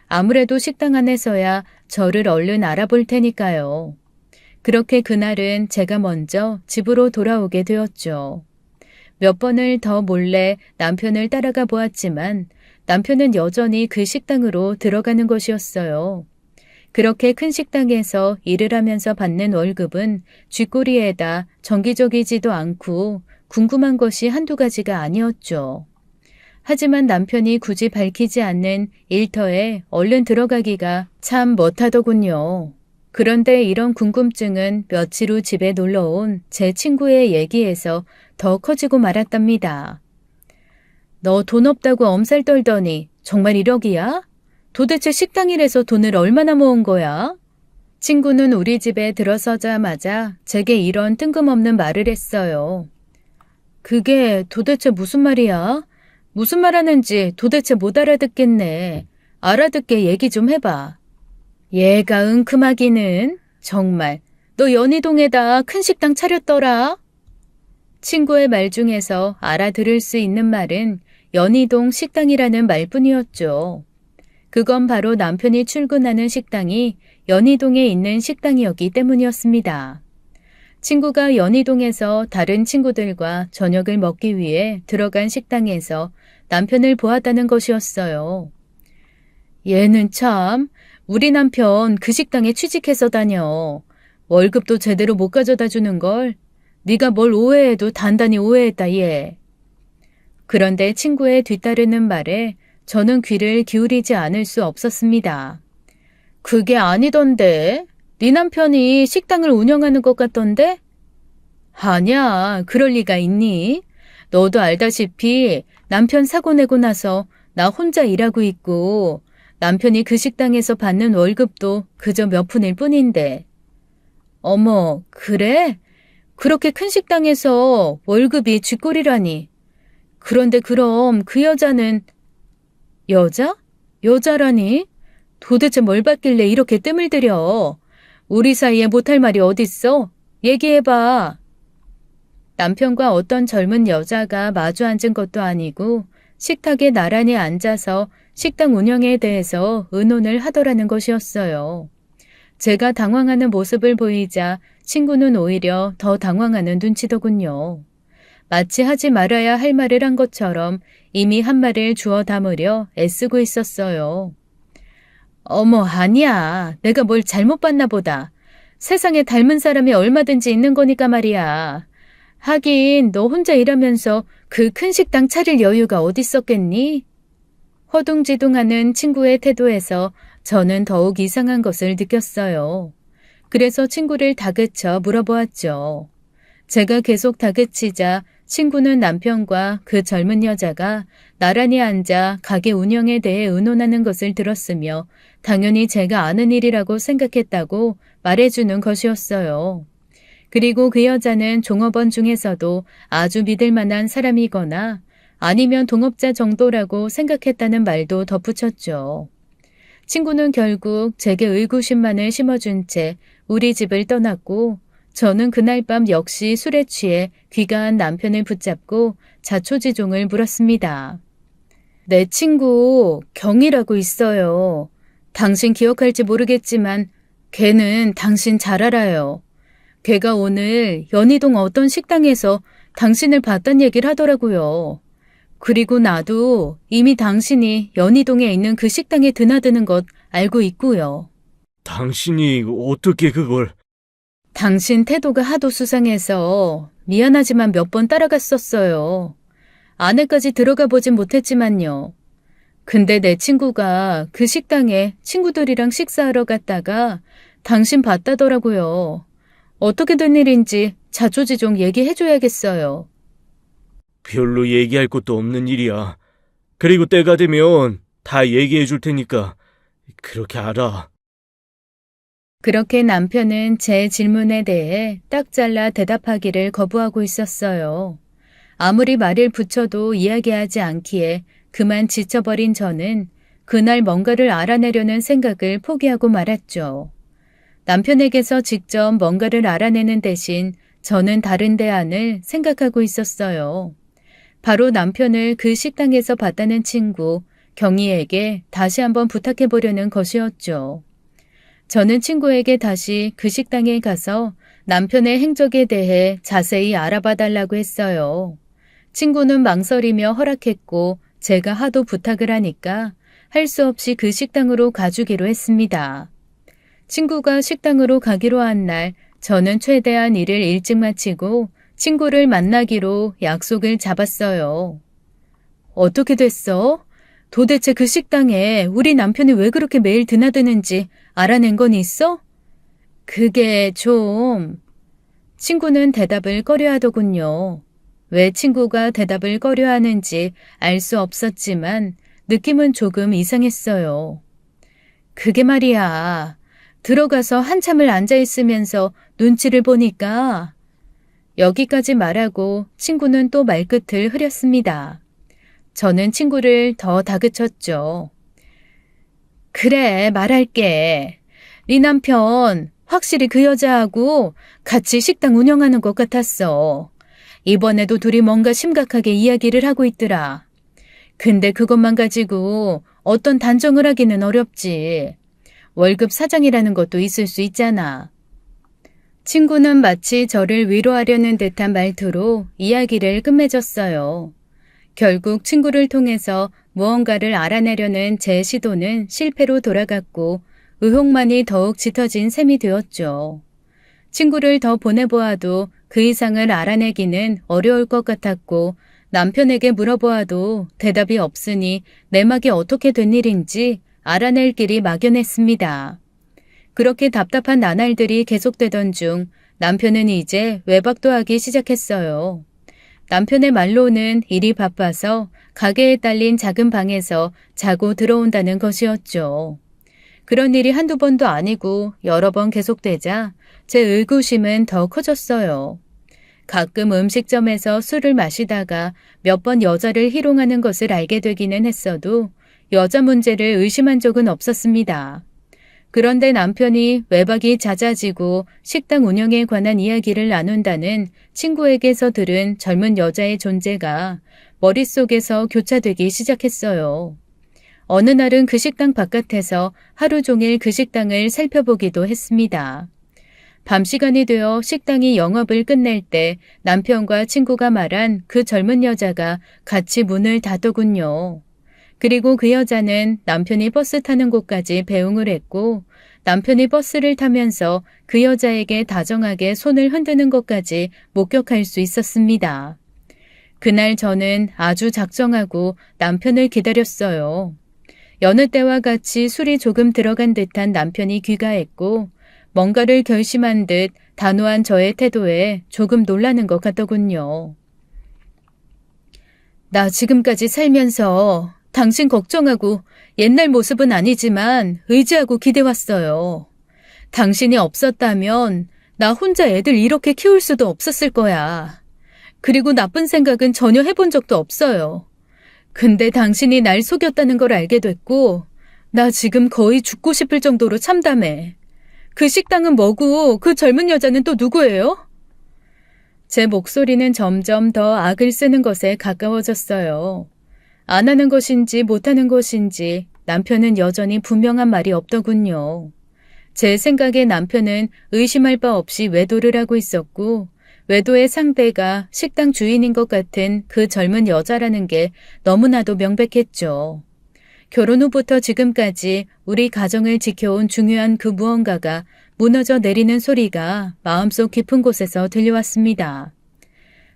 S1: 아무래도 식당 안에서야 저를 얼른 알아볼 테니까요. 그렇게 그날은 제가 먼저 집으로 돌아오게 되었죠. 몇 번을 더 몰래 남편을 따라가 보았지만 남편은 여전히 그 식당으로 들어가는 것이었어요. 그렇게 큰 식당에서 일을 하면서 받는 월급은 쥐꼬리에다 정기적이지도 않고 궁금한 것이 한두 가지가 아니었죠. 하지만 남편이 굳이 밝히지 않는 일터에 얼른 들어가기가 참 멋하더군요. 그런데 이런 궁금증은 며칠 후 집에 놀러온 제 친구의 얘기에서 더 커지고 말았답니다. 너 돈 없다고 엄살 떨더니 정말 1억이야? 도대체 식당 일에서 돈을 얼마나 모은 거야? 친구는 우리 집에 들어서자마자 제게 이런 뜬금없는 말을 했어요. 그게 도대체 무슨 말이야? 무슨 말 하는지 도대체 못 알아듣겠네. 알아듣게 얘기 좀 해봐. 얘가 은큼하기는 정말 너 연희동에다 큰 식당 차렸더라? 친구의 말 중에서 알아들을 수 있는 말은 연희동 식당이라는 말뿐이었죠. 그건 바로 남편이 출근하는 식당이 연희동에 있는 식당이었기 때문이었습니다. 친구가 연희동에서 다른 친구들과 저녁을 먹기 위해 들어간 식당에서 남편을 보았다는 것이었어요. 얘는 참, 우리 남편 그 식당에 취직해서 다녀. 월급도 제대로 못 가져다 주는 걸. 네가 뭘 오해해도 단단히 오해했다, 얘. 그런데 친구의 뒤따르는 말에 저는 귀를 기울이지 않을 수 없었습니다. 그게 아니던데. 네 남편이 식당을 운영하는 것 같던데? 아니야, 그럴 리가 있니? 너도 알다시피 남편 사고 내고 나서 나 혼자 일하고 있고 남편이 그 식당에서 받는 월급도 그저 몇 푼일 뿐인데. 어머, 그래? 그렇게 큰 식당에서 월급이 쥐꼬리라니. 그런데 그럼 그 여자는 여자? 여자라니? 도대체 뭘 받길래 이렇게 뜸을 들여? 우리 사이에 못할 말이 어딨어? 얘기해봐. 남편과 어떤 젊은 여자가 마주 앉은 것도 아니고 식탁에 나란히 앉아서 식당 운영에 대해서 의논을 하더라는 것이었어요. 제가 당황하는 모습을 보이자 친구는 오히려 더 당황하는 눈치더군요. 마치 하지 말아야 할 말을 한 것처럼 이미 한 말을 주워 담으려 애쓰고 있었어요. 어머, 아니야. 내가 뭘 잘못 봤나 보다. 세상에 닮은 사람이 얼마든지 있는 거니까 말이야. 하긴 너 혼자 일하면서 그 큰 식당 차릴 여유가 어딨었겠니? 허둥지둥하는 친구의 태도에서 저는 더욱 이상한 것을 느꼈어요. 그래서 친구를 다그쳐 물어보았죠. 제가 계속 다그치자 친구는 남편과 그 젊은 여자가 나란히 앉아 가게 운영에 대해 의논하는 것을 들었으며 당연히 제가 아는 일이라고 생각했다고 말해주는 것이었어요. 그리고 그 여자는 종업원 중에서도 아주 믿을 만한 사람이거나 아니면 동업자 정도라고 생각했다는 말도 덧붙였죠. 친구는 결국 제게 의구심만을 심어준 채 우리 집을 떠났고 저는 그날 밤 역시 술에 취해 귀가한 남편을 붙잡고 자초지종을 물었습니다. 내 친구 경이라고 있어요. 당신 기억할지 모르겠지만 걔는 당신 잘 알아요. 걔가 오늘 연희동 어떤 식당에서 당신을 봤단 얘기를 하더라고요. 그리고 나도 이미 당신이 연희동에 있는 그 식당에 드나드는 것 알고 있고요.
S2: 당신이 어떻게 그걸...
S1: 당신 태도가 하도 수상해서 미안하지만 몇 번 따라갔었어요. 안에까지 들어가 보진 못했지만요. 근데 내 친구가 그 식당에 친구들이랑 식사하러 갔다가 당신 봤다더라고요. 어떻게 된 일인지 자초지종 얘기해줘야겠어요.
S2: 별로 얘기할 것도 없는 일이야. 그리고 때가 되면 다 얘기해 줄 테니까 그렇게 알아.
S1: 그렇게 남편은 제 질문에 대해 딱 잘라 대답하기를 거부하고 있었어요. 아무리 말을 붙여도 이야기하지 않기에 그만 지쳐버린 저는 그날 뭔가를 알아내려는 생각을 포기하고 말았죠. 남편에게서 직접 뭔가를 알아내는 대신 저는 다른 대안을 생각하고 있었어요. 바로 남편을 그 식당에서 봤다는 친구 경희에게 다시 한번 부탁해보려는 것이었죠. 저는 친구에게 다시 그 식당에 가서 남편의 행적에 대해 자세히 알아봐 달라고 했어요. 친구는 망설이며 허락했고 제가 하도 부탁을 하니까 할 수 없이 그 식당으로 가주기로 했습니다. 친구가 식당으로 가기로 한 날 저는 최대한 일을 일찍 마치고 친구를 만나기로 약속을 잡았어요. 어떻게 됐어? 도대체 그 식당에 우리 남편이 왜 그렇게 매일 드나드는지 알아낸 건 있어? 그게 좀... 친구는 대답을 꺼려하더군요. 왜 친구가 대답을 꺼려하는지 알 수 없었지만 느낌은 조금 이상했어요. 그게 말이야. 들어가서 한참을 앉아있으면서 눈치를 보니까 여기까지 말하고 친구는 또 말끝을 흐렸습니다. 저는 친구를 더 다그쳤죠. 그래, 말할게. 네 남편 확실히 그 여자하고 같이 식당 운영하는 것 같았어. 이번에도 둘이 뭔가 심각하게 이야기를 하고 있더라. 근데 그것만 가지고 어떤 단정을 하기는 어렵지. 월급 사장이라는 것도 있을 수 있잖아. 친구는 마치 저를 위로하려는 듯한 말투로 이야기를 끝맺었어요. 결국 친구를 통해서 무언가를 알아내려는 제 시도는 실패로 돌아갔고 의혹만이 더욱 짙어진 셈이 되었죠. 친구를 더 보내보아도 그 이상을 알아내기는 어려울 것 같았고 남편에게 물어보아도 대답이 없으니 내막이 어떻게 된 일인지 알아낼 길이 막연했습니다. 그렇게 답답한 나날들이 계속되던 중 남편은 이제 외박도 하기 시작했어요. 남편의 말로는 일이 바빠서 가게에 딸린 작은 방에서 자고 들어온다는 것이었죠. 그런 일이 한두 번도 아니고 여러 번 계속되자 제 의구심은 더 커졌어요. 가끔 음식점에서 술을 마시다가 몇 번 여자를 희롱하는 것을 알게 되기는 했어도 여자 문제를 의심한 적은 없었습니다. 그런데 남편이 외박이 잦아지고 식당 운영에 관한 이야기를 나눈다는 친구에게서 들은 젊은 여자의 존재가 머릿속에서 교차되기 시작했어요. 어느 날은 그 식당 바깥에서 하루 종일 그 식당을 살펴보기도 했습니다. 밤 시간이 되어 식당이 영업을 끝낼 때 남편과 친구가 말한 그 젊은 여자가 같이 문을 닫더군요. 그리고 그 여자는 남편이 버스 타는 곳까지 배웅을 했고 남편이 버스를 타면서 그 여자에게 다정하게 손을 흔드는 것까지 목격할 수 있었습니다. 그날 저는 아주 작정하고 남편을 기다렸어요. 여느 때와 같이 술이 조금 들어간 듯한 남편이 귀가했고 뭔가를 결심한 듯 단호한 저의 태도에 조금 놀라는 것 같더군요. 나 지금까지 살면서 당신 걱정하고 옛날 모습은 아니지만 의지하고 기대왔어요. 당신이 없었다면 나 혼자 애들 이렇게 키울 수도 없었을 거야. 그리고 나쁜 생각은 전혀 해본 적도 없어요. 근데 당신이 날 속였다는 걸 알게 됐고 나 지금 거의 죽고 싶을 정도로 참담해. 그 식당은 뭐고 그 젊은 여자는 또 누구예요? 제 목소리는 점점 더 악을 쓰는 것에 가까워졌어요. 안 하는 것인지 못하는 것인지 남편은 여전히 분명한 말이 없더군요. 제 생각에 남편은 의심할 바 없이 외도를 하고 있었고 외도의 상대가 식당 주인인 것 같은 그 젊은 여자라는 게 너무나도 명백했죠. 결혼 후부터 지금까지 우리 가정을 지켜온 중요한 그 무언가가 무너져 내리는 소리가 마음속 깊은 곳에서 들려왔습니다.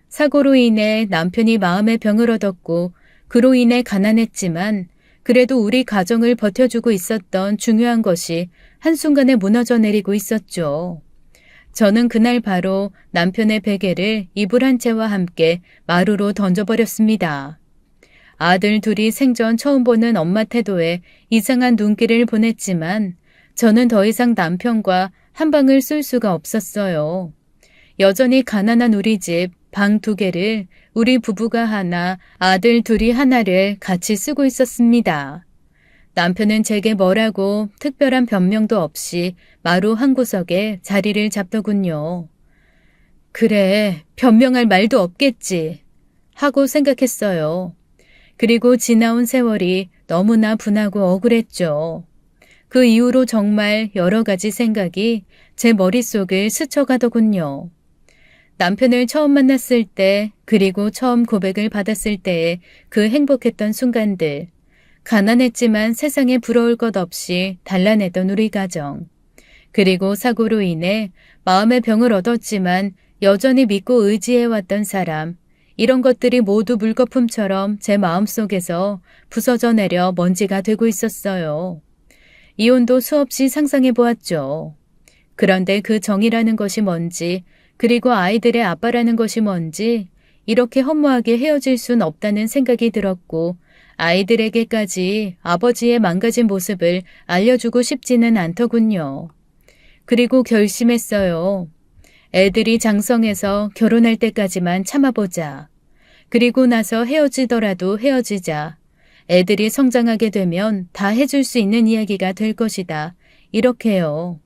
S1: 사고로 인해 남편이 마음의 병을 얻었고 그로 인해 가난했지만 그래도 우리 가정을 버텨주고 있었던 중요한 것이 한순간에 무너져 내리고 있었죠. 저는 그날 바로 남편의 베개를 이불 한 채와 함께 마루로 던져버렸습니다. 아들 둘이 생전 처음 보는 엄마 태도에 이상한 눈길을 보냈지만 저는 더 이상 남편과 한 방을 쓸 수가 없었어요. 여전히 가난한 우리 집 방 2개를 우리 부부가 하나, 아들 둘이 하나를 같이 쓰고 있었습니다. 남편은 제게 뭐라고 특별한 변명도 없이 마루 한 구석에 자리를 잡더군요. 그래, 변명할 말도 없겠지 하고 생각했어요. 그리고 지나온 세월이 너무나 분하고 억울했죠. 그 이후로 정말 여러 가지 생각이 제 머릿속을 스쳐가더군요. 남편을 처음 만났을 때 그리고 처음 고백을 받았을 때의 그 행복했던 순간들, 가난했지만 세상에 부러울 것 없이 단란했던 우리 가정, 그리고 사고로 인해 마음의 병을 얻었지만 여전히 믿고 의지해왔던 사람, 이런 것들이 모두 물거품처럼 제 마음속에서 부서져 내려 먼지가 되고 있었어요. 이혼도 수없이 상상해보았죠. 그런데 그 정이라는 것이 뭔지, 그리고 아이들의 아빠라는 것이 뭔지 이렇게 허무하게 헤어질 순 없다는 생각이 들었고 아이들에게까지 아버지의 망가진 모습을 알려주고 싶지는 않더군요. 그리고 결심했어요. 애들이 장성해서 결혼할 때까지만 참아보자. 그리고 나서 헤어지더라도 헤어지자. 애들이 성장하게 되면 다 해줄 수 있는 이야기가 될 것이다. 이렇게요.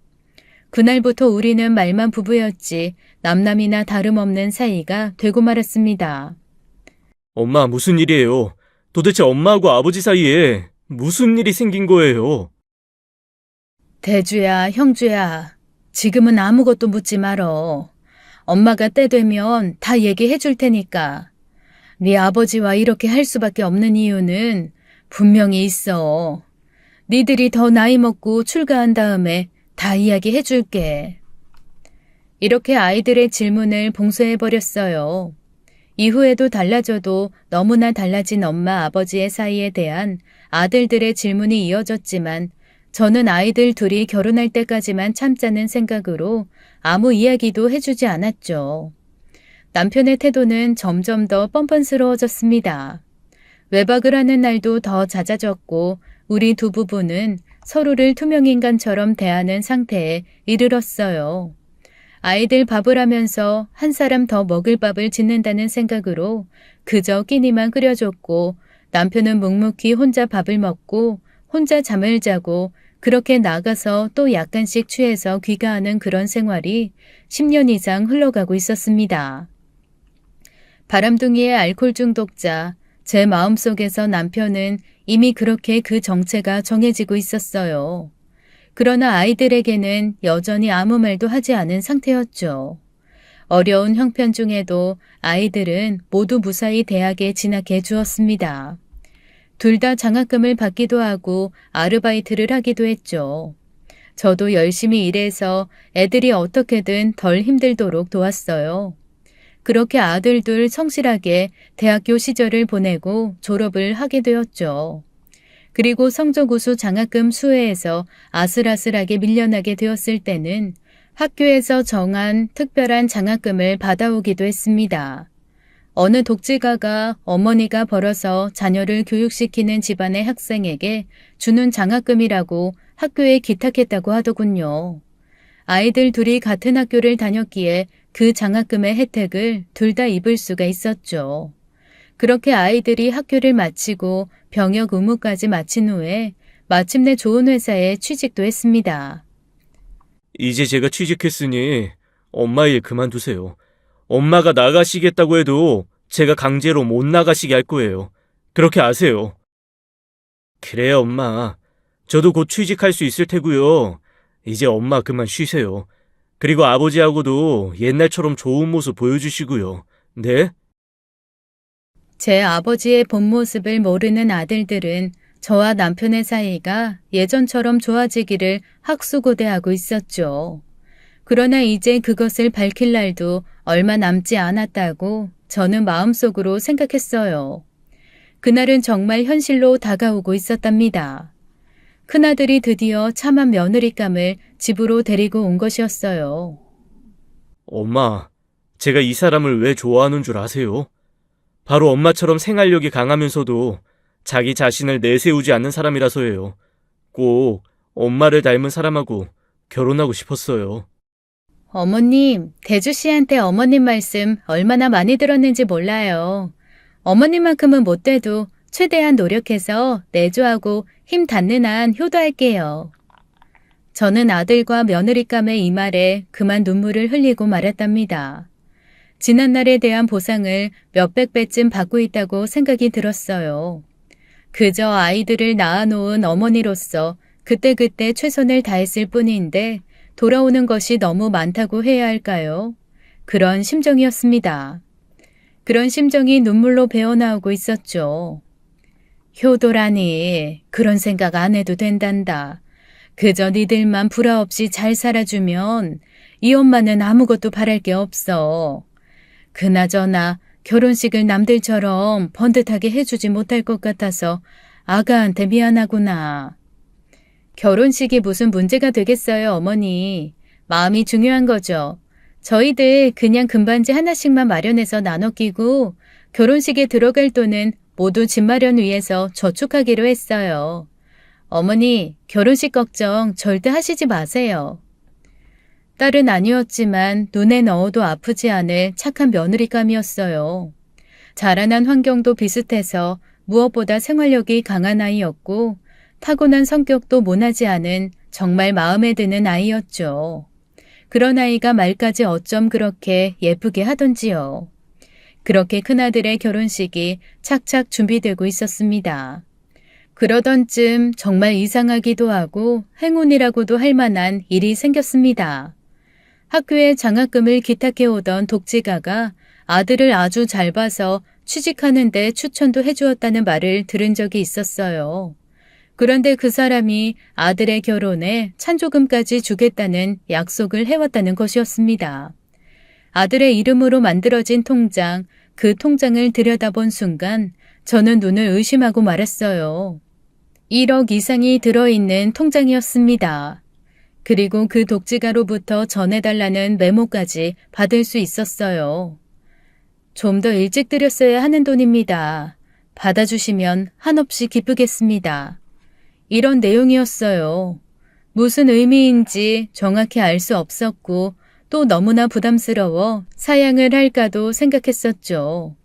S1: 그날부터 우리는 말만 부부였지 남남이나 다름없는 사이가 되고 말았습니다.
S2: 엄마, 무슨 일이에요? 도대체 엄마하고 아버지 사이에 무슨 일이 생긴 거예요?
S1: 대주야, 형주야, 지금은 아무것도 묻지 말어. 엄마가 때 되면 다 얘기해 줄 테니까. 네 아버지와 이렇게 할 수밖에 없는 이유는 분명히 있어. 니들이 더 나이 먹고 출가한 다음에 다 이야기해 줄게. 이렇게 아이들의 질문을 봉쇄해버렸어요. 이후에도 달라져도 너무나 달라진 엄마 아버지의 사이에 대한 아들들의 질문이 이어졌지만 저는 아이들 둘이 결혼할 때까지만 참자는 생각으로 아무 이야기도 해주지 않았죠. 남편의 태도는 점점 더 뻔뻔스러워졌습니다. 외박을 하는 날도 더 잦아졌고 우리 두 부부는 서로를 투명인간처럼 대하는 상태에 이르렀어요. 아이들 밥을 하면서 한 사람 더 먹을 밥을 짓는다는 생각으로 그저 끼니만 끓여줬고 남편은 묵묵히 혼자 밥을 먹고 혼자 잠을 자고 그렇게 나가서 또 약간씩 취해서 귀가하는 그런 생활이 10년 이상 흘러가고 있었습니다. 바람둥이의 알코올 중독자, 제 마음속에서 남편은 이미 그렇게 그 정체가 정해지고 있었어요. 그러나 아이들에게는 여전히 아무 말도 하지 않은 상태였죠. 어려운 형편 중에도 아이들은 모두 무사히 대학에 진학해 주었습니다. 둘 다 장학금을 받기도 하고 아르바이트를 하기도 했죠. 저도 열심히 일해서 애들이 어떻게든 덜 힘들도록 도왔어요. 그렇게 아들들 성실하게 대학교 시절을 보내고 졸업을 하게 되었죠. 그리고 성적 우수 장학금 수혜에서 아슬아슬하게 밀려나게 되었을 때는 학교에서 정한 특별한 장학금을 받아오기도 했습니다. 어느 독지가가 어머니가 벌어서 자녀를 교육시키는 집안의 학생에게 주는 장학금이라고 학교에 기탁했다고 하더군요. 아이들 둘이 같은 학교를 다녔기에 그 장학금의 혜택을 둘 다 입을 수가 있었죠. 그렇게 아이들이 학교를 마치고 병역 의무까지 마친 후에 마침내 좋은 회사에 취직도 했습니다.
S2: 이제 제가 취직했으니 엄마 일 그만두세요. 엄마가 나가시겠다고 해도 제가 강제로 못 나가시게 할 거예요. 그렇게 아세요. 그래요, 엄마. 저도 곧 취직할 수 있을 테고요. 이제 엄마 그만 쉬세요. 그리고 아버지하고도 옛날처럼 좋은 모습 보여주시고요. 네?
S1: 제 아버지의 본 모습을 모르는 아들들은 저와 남편의 사이가 예전처럼 좋아지기를 학수고대하고 있었죠. 그러나 이제 그것을 밝힐 날도 얼마 남지 않았다고 저는 마음속으로 생각했어요. 그날은 정말 현실로 다가오고 있었답니다. 큰아들이 드디어 참한 며느리감을 집으로 데리고 온 것이었어요.
S2: 엄마, 제가 이 사람을 왜 좋아하는 줄 아세요? 바로 엄마처럼 생활력이 강하면서도 자기 자신을 내세우지 않는 사람이라서예요. 꼭 엄마를 닮은 사람하고 결혼하고 싶었어요.
S1: 어머님, 대주 씨한테 어머님 말씀 얼마나 많이 들었는지 몰라요. 어머님만큼은 못 돼도 최대한 노력해서 내조하고 힘 닿는 한 효도할게요. 저는 아들과 며느리감의 이 말에 그만 눈물을 흘리고 말았답니다. 지난날에 대한 보상을 몇백 배쯤 받고 있다고 생각이 들었어요. 그저 아이들을 낳아놓은 어머니로서 그때그때 최선을 다했을 뿐인데 돌아오는 것이 너무 많다고 해야 할까요? 그런 심정이었습니다. 그런 심정이 눈물로 배어나오고 있었죠. 효도라니 그런 생각 안 해도 된단다. 그저 니들만 불화 없이 잘 살아주면 이 엄마는 아무것도 바랄 게 없어. 그나저나 결혼식을 남들처럼 번듯하게 해주지 못할 것 같아서 아가한테 미안하구나. 결혼식이 무슨 문제가 되겠어요, 어머니. 마음이 중요한 거죠. 저희들 그냥 금반지 하나씩만 마련해서 나눠 끼고 결혼식에 들어갈 돈은 모두 집 마련 위해서 저축하기로 했어요. 어머니, 결혼식 걱정 절대 하시지 마세요. 딸은 아니었지만 눈에 넣어도 아프지 않을 착한 며느리감이었어요. 자라난 환경도 비슷해서 무엇보다 생활력이 강한 아이였고 타고난 성격도 모나지 않은 정말 마음에 드는 아이였죠. 그런 아이가 말까지 어쩜 그렇게 예쁘게 하던지요. 그렇게 큰아들의 결혼식이 착착 준비되고 있었습니다. 그러던 쯤 정말 이상하기도 하고 행운이라고도 할 만한 일이 생겼습니다. 학교에 장학금을 기탁해 오던 독지가가 아들을 아주 잘 봐서 취직하는데 추천도 해주었다는 말을 들은 적이 있었어요. 그런데 그 사람이 아들의 결혼에 찬조금까지 주겠다는 약속을 해왔다는 것이었습니다. 아들의 이름으로 만들어진 통장, 그 통장을 들여다본 순간 저는 눈을 의심하고 말았어요. 1억 이상이 들어있는 통장이었습니다. 그리고 그 독지가로부터 전해달라는 메모까지 받을 수 있었어요. 좀 더 일찍 드렸어야 하는 돈입니다. 받아주시면 한없이 기쁘겠습니다. 이런 내용이었어요. 무슨 의미인지 정확히 알 수 없었고 또 너무나 부담스러워 사양을 할까도 생각했었죠.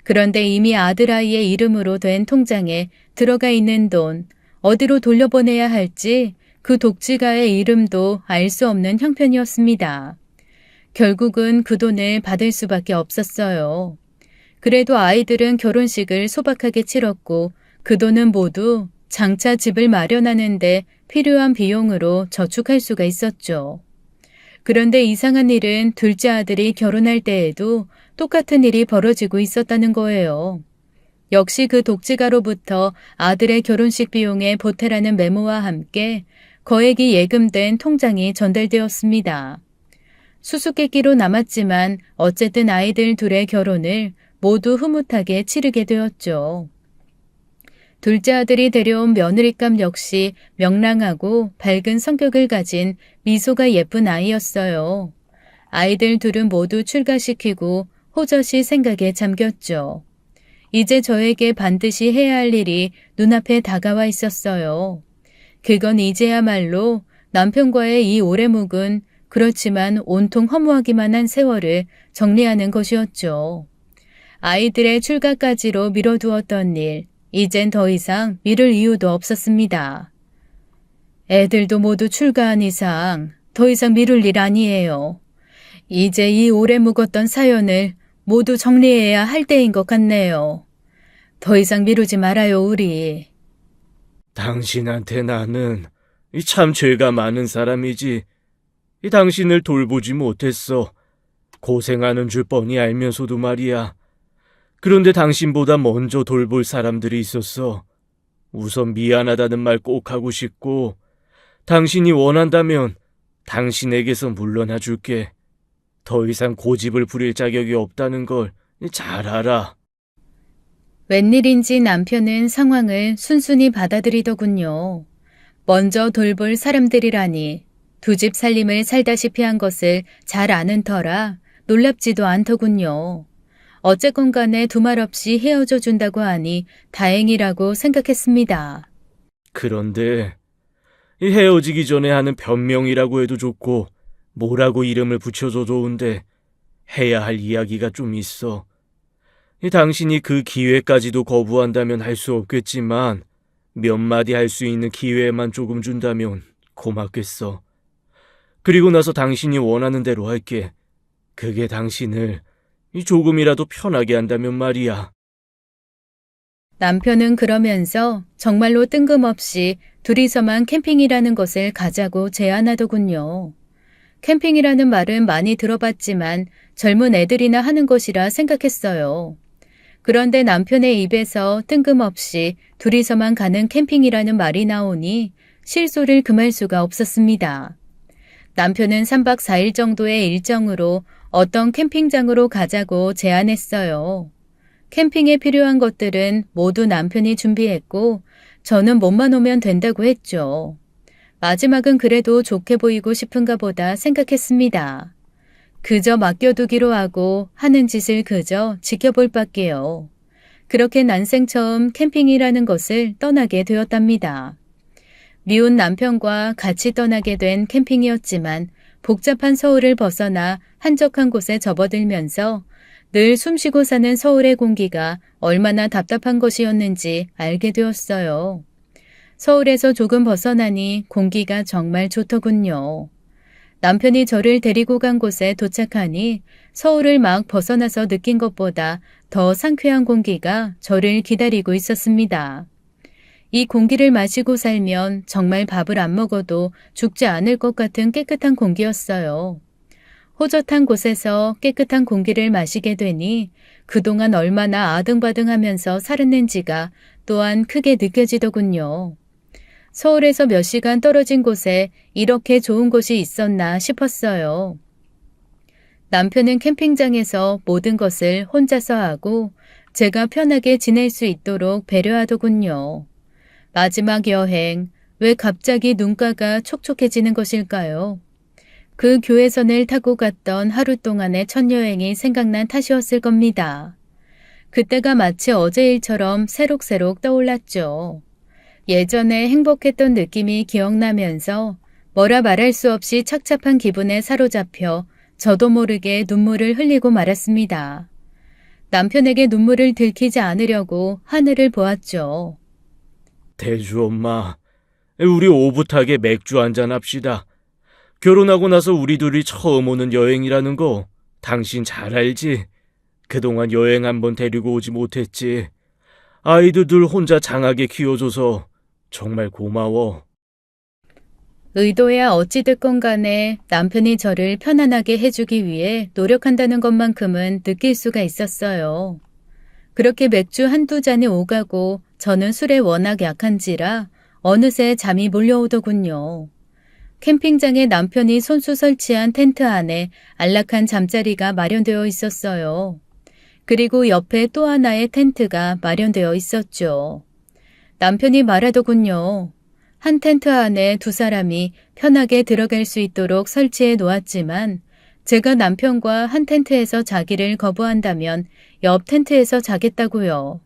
S1: 그런데 이미 아들아이의 이름으로 된 통장에 들어가 있는 돈, 어디로 돌려보내야 할지 그 독지가의 이름도 알 수 없는 형편이었습니다. 결국은 그 돈을 받을 수밖에 없었어요. 그래도 아이들은 결혼식을 소박하게 치렀고 그 돈은 모두 장차 집을 마련하는데 필요한 비용으로 저축할 수가 있었죠. 그런데 이상한 일은 둘째 아들이 결혼할 때에도 똑같은 일이 벌어지고 있었다는 거예요. 역시 그 독지가로부터 아들의 결혼식 비용에 보태라는 메모와 함께 거액이 예금된 통장이 전달되었습니다. 수수께끼로 남았지만 어쨌든 아이들 둘의 결혼을 모두 흐뭇하게 치르게 되었죠. 둘째 아들이 데려온 며느리감 역시 명랑하고 밝은 성격을 가진 미소가 예쁜 아이였어요. 아이들 둘은 모두 출가시키고 호젓이 생각에 잠겼죠. 이제 저에게 반드시 해야 할 일이 눈앞에 다가와 있었어요. 그건 이제야말로 남편과의 이 오래 묵은 그렇지만 온통 허무하기만 한 세월을 정리하는 것이었죠. 아이들의 출가까지로 미뤄두었던 일, 이젠 더 이상 미룰 이유도 없었습니다. 애들도 모두 출가한 이상 더 이상 미룰 일 아니에요. 이제 이 오래 묵었던 사연을 모두 정리해야 할 때인 것 같네요. 더 이상 미루지 말아요, 우리.
S2: 당신한테 나는 참 죄가 많은 사람이지. 당신을 돌보지 못했어. 고생하는 줄 뻔히 알면서도 말이야. 그런데 당신보다 먼저 돌볼 사람들이 있었어. 우선 미안하다는 말 꼭 하고 싶고, 당신이 원한다면 당신에게서 물러나 줄게. 더 이상 고집을 부릴 자격이 없다는 걸 잘 알아.
S1: 웬일인지 남편은 상황을 순순히 받아들이더군요. 먼저 돌볼 사람들이라니 두 집 살림을 살다시피 한 것을 잘 아는 터라 놀랍지도 않더군요. 어쨌건 간에 두말 없이 헤어져 준다고 하니 다행이라고 생각했습니다.
S2: 그런데 헤어지기 전에 하는 변명이라고 해도 좋고 뭐라고 이름을 붙여도 좋은데 해야 할 이야기가 좀 있어. 당신이 그 기회까지도 거부한다면 할 수 없겠지만 몇 마디 할 수 있는 기회만 조금 준다면 고맙겠어. 그리고 나서 당신이 원하는 대로 할게. 그게 당신을 조금이라도 편하게 한다면 말이야.
S1: 남편은 그러면서 정말로 뜬금없이 둘이서만 캠핑이라는 것을 가자고 제안하더군요. 캠핑이라는 말은 많이 들어봤지만 젊은 애들이나 하는 것이라 생각했어요. 그런데 남편의 입에서 뜬금없이 둘이서만 가는 캠핑이라는 말이 나오니 실소를 금할 수가 없었습니다. 남편은 3박 4일 정도의 일정으로 어떤 캠핑장으로 가자고 제안했어요. 캠핑에 필요한 것들은 모두 남편이 준비했고 저는 몸만 오면 된다고 했죠. 마지막은 그래도 좋게 보이고 싶은가 보다 생각했습니다. 그저 맡겨두기로 하고 하는 짓을 그저 지켜볼 밖에요. 그렇게 난생 처음 캠핑이라는 것을 떠나게 되었답니다. 미운 남편과 같이 떠나게 된 캠핑이었지만 복잡한 서울을 벗어나 한적한 곳에 접어들면서 늘 숨쉬고 사는 서울의 공기가 얼마나 답답한 것이었는지 알게 되었어요. 서울에서 조금 벗어나니 공기가 정말 좋더군요. 남편이 저를 데리고 간 곳에 도착하니 서울을 막 벗어나서 느낀 것보다 더 상쾌한 공기가 저를 기다리고 있었습니다. 이 공기를 마시고 살면 정말 밥을 안 먹어도 죽지 않을 것 같은 깨끗한 공기였어요. 호젓한 곳에서 깨끗한 공기를 마시게 되니 그동안 얼마나 아등바등하면서 살았는지가 또한 크게 느껴지더군요. 서울에서 몇 시간 떨어진 곳에 이렇게 좋은 곳이 있었나 싶었어요. 남편은 캠핑장에서 모든 것을 혼자서 하고 제가 편하게 지낼 수 있도록 배려하더군요. 마지막 여행, 왜 갑자기 눈가가 촉촉해지는 것일까요? 그 교회선을 타고 갔던 하루 동안의 첫 여행이 생각난 탓이었을 겁니다. 그때가 마치 어제 일처럼 새록새록 떠올랐죠. 예전에 행복했던 느낌이 기억나면서 뭐라 말할 수 없이 착잡한 기분에 사로잡혀 저도 모르게 눈물을 흘리고 말았습니다. 남편에게 눈물을 들키지 않으려고 하늘을 보았죠.
S2: 대주 엄마, 우리 오붓하게 맥주 한잔 합시다. 결혼하고 나서 우리 둘이 처음 오는 여행이라는 거 당신 잘 알지? 그동안 여행 한번 데리고 오지 못했지. 아이도 둘 혼자 장하게 키워줘서 정말 고마워.
S1: 의도야 어찌됐건 간에 남편이 저를 편안하게 해주기 위해 노력한다는 것만큼은 느낄 수가 있었어요. 그렇게 맥주 한두 잔이 오가고 저는 술에 워낙 약한지라 어느새 잠이 몰려오더군요. 캠핑장에 남편이 손수 설치한 텐트 안에 안락한 잠자리가 마련되어 있었어요. 그리고 옆에 또 하나의 텐트가 마련되어 있었죠. 남편이 말하더군요. 한 텐트 안에 두 사람이 편하게 들어갈 수 있도록 설치해 놓았지만 제가 남편과 한 텐트에서 자기를 거부한다면 옆 텐트에서 자겠다고요.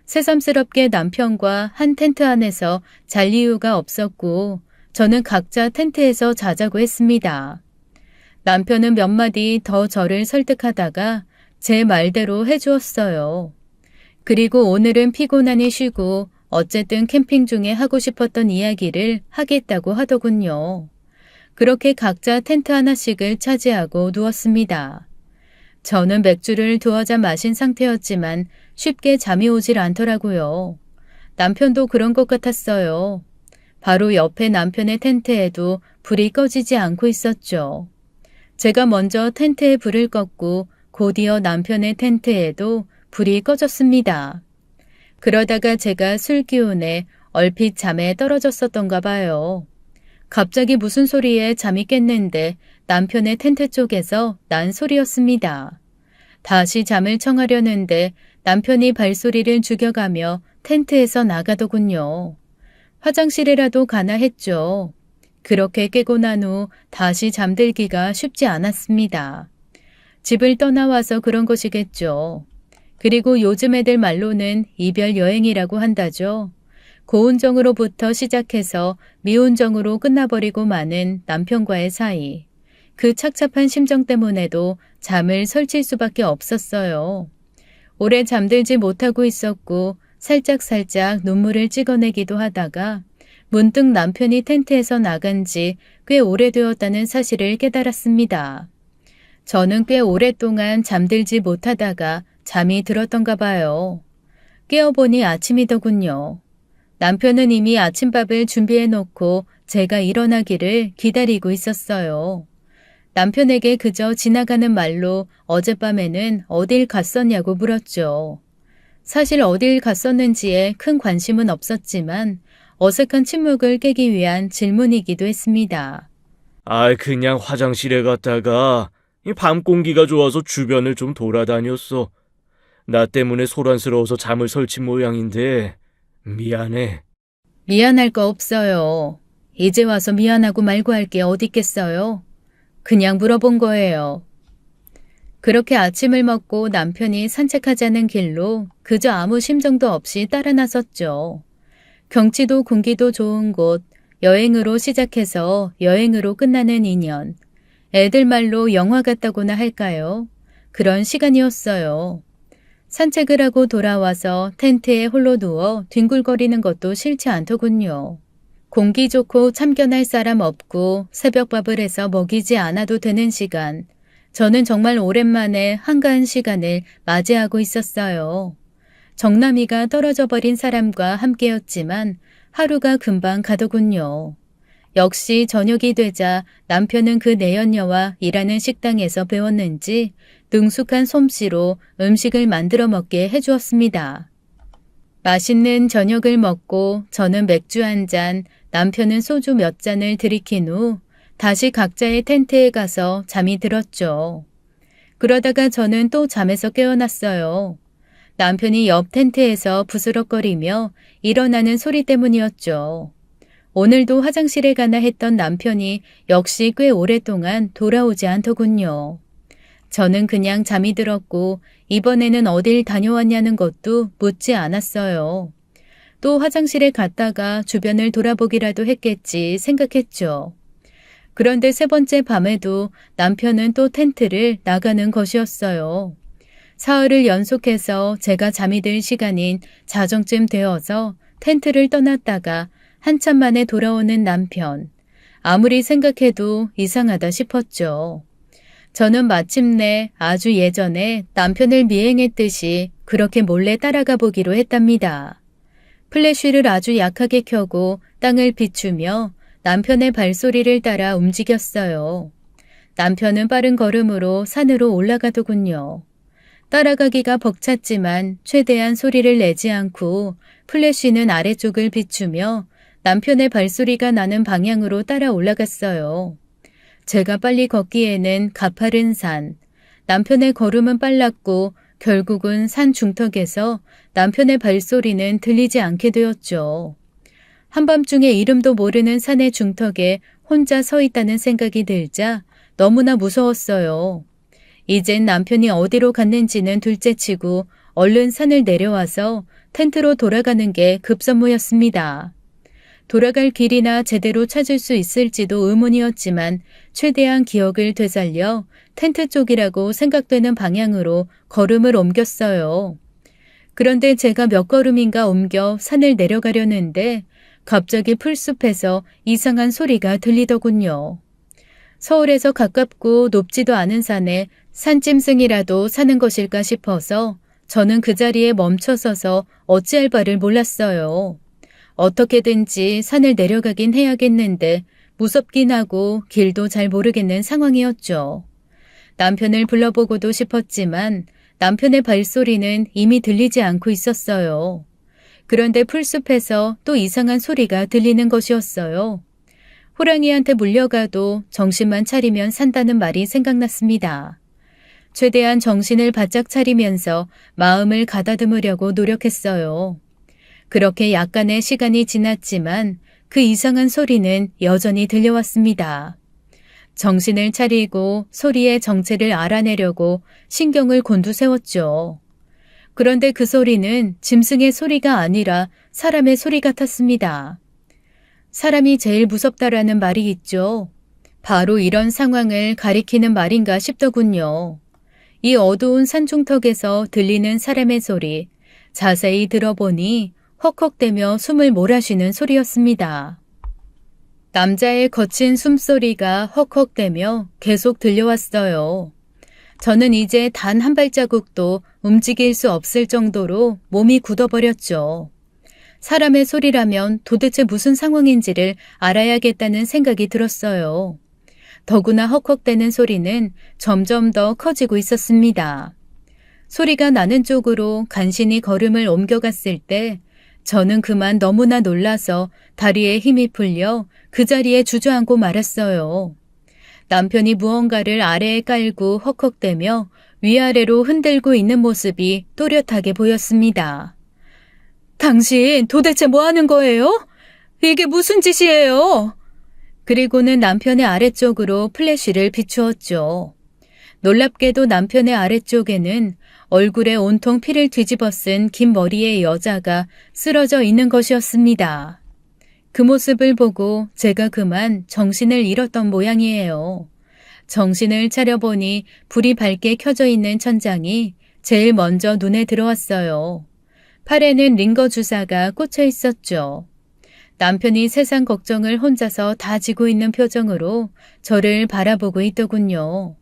S1: 새삼스럽게 남편과 한 텐트 안에서 잘 이유가 없었고 저는 각자 텐트에서 자자고 했습니다. 남편은 몇 마디 더 저를 설득하다가 제 말대로 해주었어요. 그리고 오늘은 피곤하니 쉬고 어쨌든 캠핑 중에 하고 싶었던 이야기를 하겠다고 하더군요. 그렇게 각자 텐트 하나씩을 차지하고 누웠습니다. 저는 맥주를 두어 잔 마신 상태였지만 쉽게 잠이 오질 않더라고요. 남편도 그런 것 같았어요. 바로 옆에 남편의 텐트에도 불이 꺼지지 않고 있었죠. 제가 먼저 텐트에 불을 껐고 곧이어 남편의 텐트에도 불이 꺼졌습니다. 그러다가 제가 술 기운에 얼핏 잠에 떨어졌었던가 봐요. 갑자기 무슨 소리에 잠이 깼는데 남편의 텐트 쪽에서 난 소리였습니다. 다시 잠을 청하려는데 남편이 발소리를 죽여가며 텐트에서 나가더군요. 화장실이라도 가나 했죠. 그렇게 깨고 난 후 다시 잠들기가 쉽지 않았습니다. 집을 떠나와서 그런 것이겠죠. 그리고 요즘 애들 말로는 이별 여행이라고 한다죠. 고운 정으로부터 시작해서 미운 정으로 끝나버리고 마는 남편과의 사이. 그 착잡한 심정 때문에도 잠을 설칠 수밖에 없었어요. 오래 잠들지 못하고 있었고 살짝살짝 눈물을 찍어내기도 하다가 문득 남편이 텐트에서 나간 지 꽤 오래되었다는 사실을 깨달았습니다. 저는 꽤 오랫동안 잠들지 못하다가 잠이 들었던가 봐요. 깨어보니 아침이더군요. 남편은 이미 아침밥을 준비해 놓고 제가 일어나기를 기다리고 있었어요. 남편에게 그저 지나가는 말로 어젯밤에는 어딜 갔었냐고 물었죠. 사실 어딜 갔었는지에 큰 관심은 없었지만 어색한 침묵을 깨기 위한 질문이기도 했습니다.
S2: 그냥 화장실에 갔다가 밤 공기가 좋아서 주변을 좀 돌아다녔어. 나 때문에 소란스러워서 잠을 설친 모양인데 미안해.
S1: 미안할 거 없어요. 이제 와서 미안하고 말고 할 게 어디 있겠어요? 그냥 물어본 거예요. 그렇게 아침을 먹고 남편이 산책하자는 길로 그저 아무 심정도 없이 따라 나섰죠. 경치도 공기도 좋은 곳, 여행으로 시작해서 여행으로 끝나는 인연. 애들 말로 영화 같다고나 할까요? 그런 시간이었어요. 산책을 하고 돌아와서 텐트에 홀로 누워 뒹굴거리는 것도 싫지 않더군요. 공기 좋고 참견할 사람 없고 새벽밥을 해서 먹이지 않아도 되는 시간. 저는 정말 오랜만에 한가한 시간을 맞이하고 있었어요. 정남이가 떨어져 버린 사람과 함께였지만 하루가 금방 가더군요. 역시 저녁이 되자 남편은 그 내연녀와 일하는 식당에서 배웠는지 능숙한 솜씨로 음식을 만들어 먹게 해주었습니다. 맛있는 저녁을 먹고 저는 맥주 한 잔, 남편은 소주 몇 잔을 들이킨 후 다시 각자의 텐트에 가서 잠이 들었죠. 그러다가 저는 또 잠에서 깨어났어요. 남편이 옆 텐트에서 부스럭거리며 일어나는 소리 때문이었죠. 오늘도 화장실에 가나 했던 남편이 역시 꽤 오랫동안 돌아오지 않더군요. 저는 그냥 잠이 들었고 이번에는 어딜 다녀왔냐는 것도 묻지 않았어요. 또 화장실에 갔다가 주변을 돌아보기라도 했겠지 생각했죠. 그런데 세 번째 밤에도 남편은 또 텐트를 나가는 것이었어요. 사흘을 연속해서 제가 잠이 들 시간인 자정쯤 되어서 텐트를 떠났다가 한참 만에 돌아오는 남편. 아무리 생각해도 이상하다 싶었죠. 저는 마침내 아주 예전에 남편을 미행했듯이 그렇게 몰래 따라가 보기로 했답니다. 플래시를 아주 약하게 켜고 땅을 비추며 남편의 발소리를 따라 움직였어요. 남편은 빠른 걸음으로 산으로 올라가더군요. 따라가기가 벅찼지만 최대한 소리를 내지 않고 플래시는 아래쪽을 비추며 남편의 발소리가 나는 방향으로 따라 올라갔어요. 제가 빨리 걷기에는 가파른 산, 남편의 걸음은 빨랐고 결국은 산 중턱에서 남편의 발소리는 들리지 않게 되었죠. 한밤중에 이름도 모르는 산의 중턱에 혼자 서 있다는 생각이 들자 너무나 무서웠어요. 이젠 남편이 어디로 갔는지는 둘째치고 얼른 산을 내려와서 텐트로 돌아가는 게 급선무였습니다. 돌아갈 길이나 제대로 찾을 수 있을지도 의문이었지만 최대한 기억을 되살려 텐트 쪽이라고 생각되는 방향으로 걸음을 옮겼어요. 그런데 제가 몇 걸음인가 옮겨 산을 내려가려는데 갑자기 풀숲에서 이상한 소리가 들리더군요. 서울에서 가깝고 높지도 않은 산에 산짐승이라도 사는 것일까 싶어서 저는 그 자리에 멈춰서서 어찌할 바를 몰랐어요. 어떻게든지 산을 내려가긴 해야겠는데 무섭긴 하고 길도 잘 모르겠는 상황이었죠. 남편을 불러보고도 싶었지만 남편의 발소리는 이미 들리지 않고 있었어요. 그런데 풀숲에서 또 이상한 소리가 들리는 것이었어요. 호랑이한테 물려가도 정신만 차리면 산다는 말이 생각났습니다. 최대한 정신을 바짝 차리면서 마음을 가다듬으려고 노력했어요. 그렇게 약간의 시간이 지났지만 그 이상한 소리는 여전히 들려왔습니다. 정신을 차리고 소리의 정체를 알아내려고 신경을 곤두세웠죠. 그런데 그 소리는 짐승의 소리가 아니라 사람의 소리 같았습니다. 사람이 제일 무섭다라는 말이 있죠. 바로 이런 상황을 가리키는 말인가 싶더군요. 이 어두운 산중턱에서 들리는 사람의 소리, 자세히 들어보니 헉헉대며 숨을 몰아쉬는 소리였습니다. 남자의 거친 숨소리가 헉헉대며 계속 들려왔어요. 저는 이제 단 한 발자국도 움직일 수 없을 정도로 몸이 굳어버렸죠. 사람의 소리라면 도대체 무슨 상황인지를 알아야겠다는 생각이 들었어요. 더구나 헉헉대는 소리는 점점 더 커지고 있었습니다. 소리가 나는 쪽으로 간신히 걸음을 옮겨갔을 때 저는 그만 너무나 놀라서 다리에 힘이 풀려 그 자리에 주저앉고 말았어요. 남편이 무언가를 아래에 깔고 헉헉대며 위아래로 흔들고 있는 모습이 또렷하게 보였습니다. 당신 도대체 뭐 하는 거예요? 이게 무슨 짓이에요? 그리고는 남편의 아래쪽으로 플래시를 비추었죠. 놀랍게도 남편의 아래쪽에는 얼굴에 온통 피를 뒤집어 쓴 긴 머리의 여자가 쓰러져 있는 것이었습니다. 그 모습을 보고 제가 그만 정신을 잃었던 모양이에요. 정신을 차려보니 불이 밝게 켜져 있는 천장이 제일 먼저 눈에 들어왔어요. 팔에는 링거 주사가 꽂혀 있었죠. 남편이 세상 걱정을 혼자서 다 지고 있는 표정으로 저를 바라보고 있더군요.